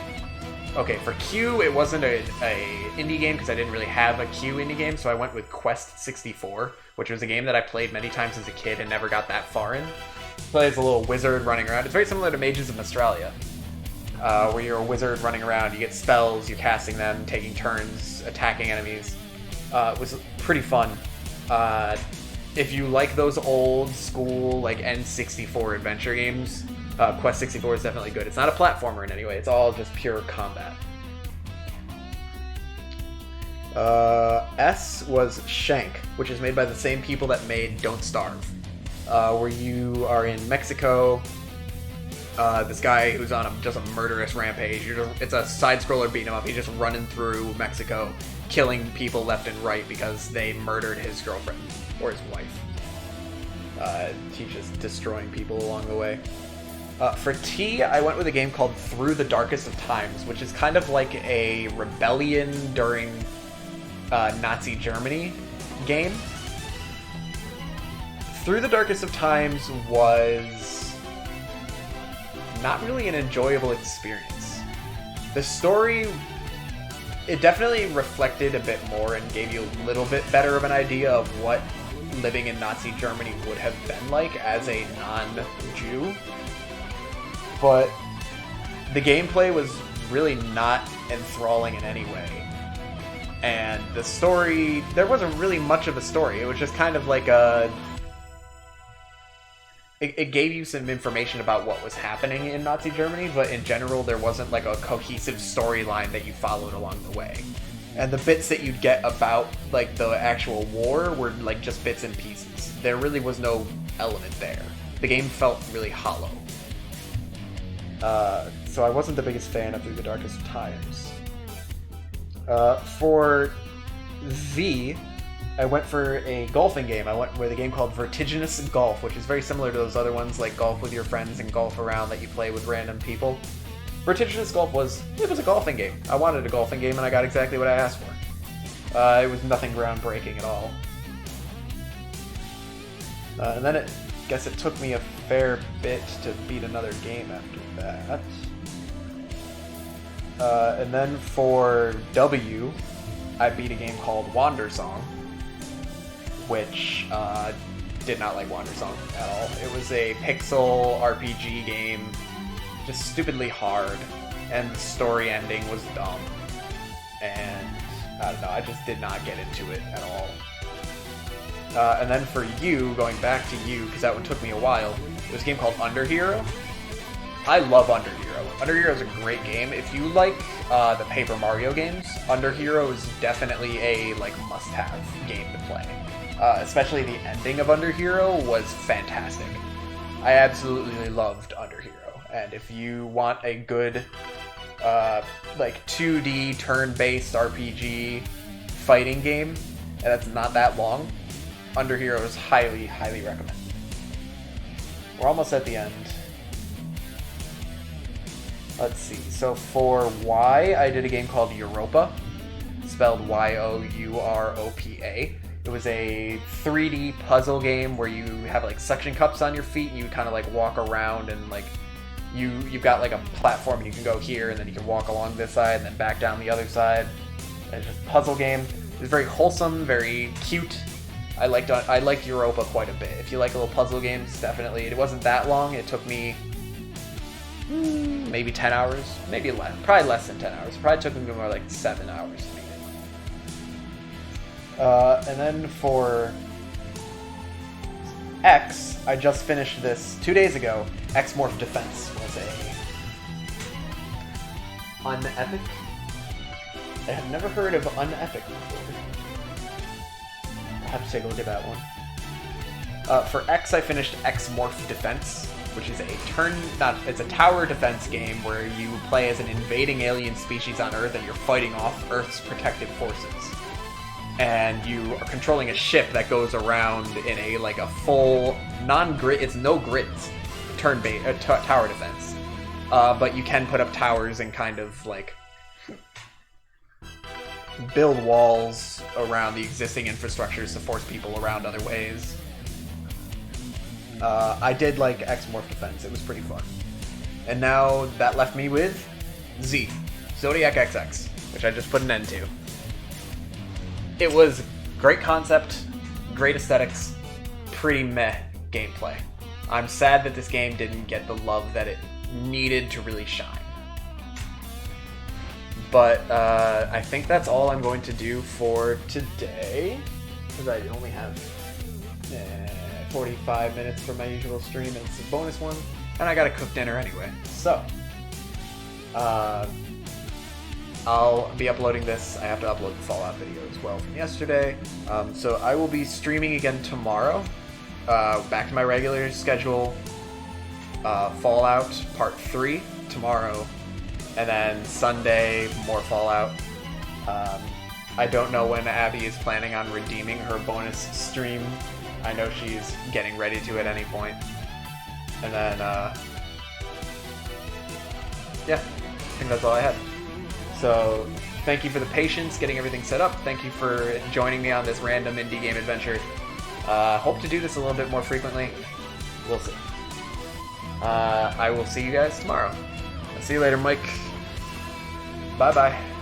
Okay, for Q, it wasn't a indie game because I didn't really have a Q indie game, so I went with Quest 64, which was a game that I played many times as a kid and never got that far in. Play as a little wizard running around. It's very similar to Mages of Mystralia, where you're a wizard running around. You get spells, you're casting them, taking turns, attacking enemies. It was pretty fun. If you like those old school like N64 adventure games, Quest 64 is definitely good. It's not a platformer in any way. It's all just pure combat. S was Shank, which is made by the same people that made Don't Starve, where you are in Mexico. This guy who's on just a murderous rampage. It's a side-scroller beating him up. He's just running through Mexico, killing people left and right because they murdered his girlfriend or his wife. He's just destroying people along the way. For T, I went with a game called Through the Darkest of Times, which is kind of like a rebellion during Nazi Germany game. Through the Darkest of Times was not really an enjoyable experience. The story, it definitely reflected a bit more and gave you a little bit better of an idea of what living in Nazi Germany would have been like as a non-Jew. But the gameplay was really not enthralling in any way. And the story, there wasn't really much of a story. It was just kind of like a... It gave you some information about what was happening in Nazi Germany, but in general there wasn't like a cohesive storyline that you followed along the way. And the bits that you'd get about like the actual war were like just bits and pieces. There really was no element there. The game felt really hollow. So I wasn't the biggest fan of Through the Darkest Times. For V, I went for a golfing game. I went with a game called Vertiginous Golf, which is very similar to those other ones like Golf with Your Friends and Golf Around that you play with random people. Vertiginous Golf was a golfing game. I wanted a golfing game and I got exactly what I asked for. It was nothing groundbreaking at all. And then I guess it took me a fair bit to beat another game after that. And then for W, I beat a game called Wandersong, which did not like Wandersong at all. It was a pixel RPG game, just stupidly hard, and the story ending was dumb. And I don't know, I just did not get into it at all. And then for you, going back to you, because that one took me a while, there's a game called Underhero. I love Underhero. Underhero is a great game. If you like the Paper Mario games, Underhero is definitely a like must-have game to play. Especially the ending of Underhero was fantastic. I absolutely loved Underhero. And if you want a good like 2D turn-based RPG fighting game, and that's not that long, Underhero is highly, highly recommended. We're almost at the end. Let's see. So for Y, I did a game called Europa, spelled Y-O-U-R-O-P-A. It was a 3D puzzle game where you have like suction cups on your feet and you kind of like walk around and like you've got like a platform and you can go here and then you can walk along this side and then back down the other side. It's just a puzzle game. It was very wholesome, very cute. I liked Europa quite a bit. If you like little puzzle games, definitely. It wasn't that long. It took me maybe 10 hours, maybe less, probably less than 10 hours. Probably took me more like 7 hours to beat it. And then for X, I just finished this 2 days ago. X Morph Defense was a unepic. I have never heard of unepic before. I'll have to take a look at that one. For X, I finished X Morph Defense, which is it's a tower defense game where you play as an invading alien species on Earth and you're fighting off Earth's protective forces. And you are controlling a ship that goes around in a like a full non-grid, it's no grids, turn-based tower defense. But you can put up towers and kind of like build walls around the existing infrastructures to force people around other ways. I did like X Morph Defense. It was pretty fun. And now that left me with Z, Zodiac XX, which I just put an end to. It was great concept, great aesthetics, pretty meh gameplay. I'm sad that this game didn't get the love that it needed to really shine. But I think that's all I'm going to do for today, because I only have 45 minutes for my usual stream, and it's a bonus one, and I gotta cook dinner anyway. So, I'll be uploading this. I have to upload the Fallout video as well from yesterday. So I will be streaming again tomorrow, back to my regular schedule, Fallout Part 3 tomorrow, and then Sunday, more Fallout. I don't know when Abby is planning on redeeming her bonus stream. I know she's getting ready to at any point. And then, yeah, I think that's all I had. So, thank you for the patience getting everything set up. Thank you for joining me on this random indie game adventure. Hope to do this a little bit more frequently. We'll see. I will see you guys tomorrow. I'll see you later, Mike. Bye-bye.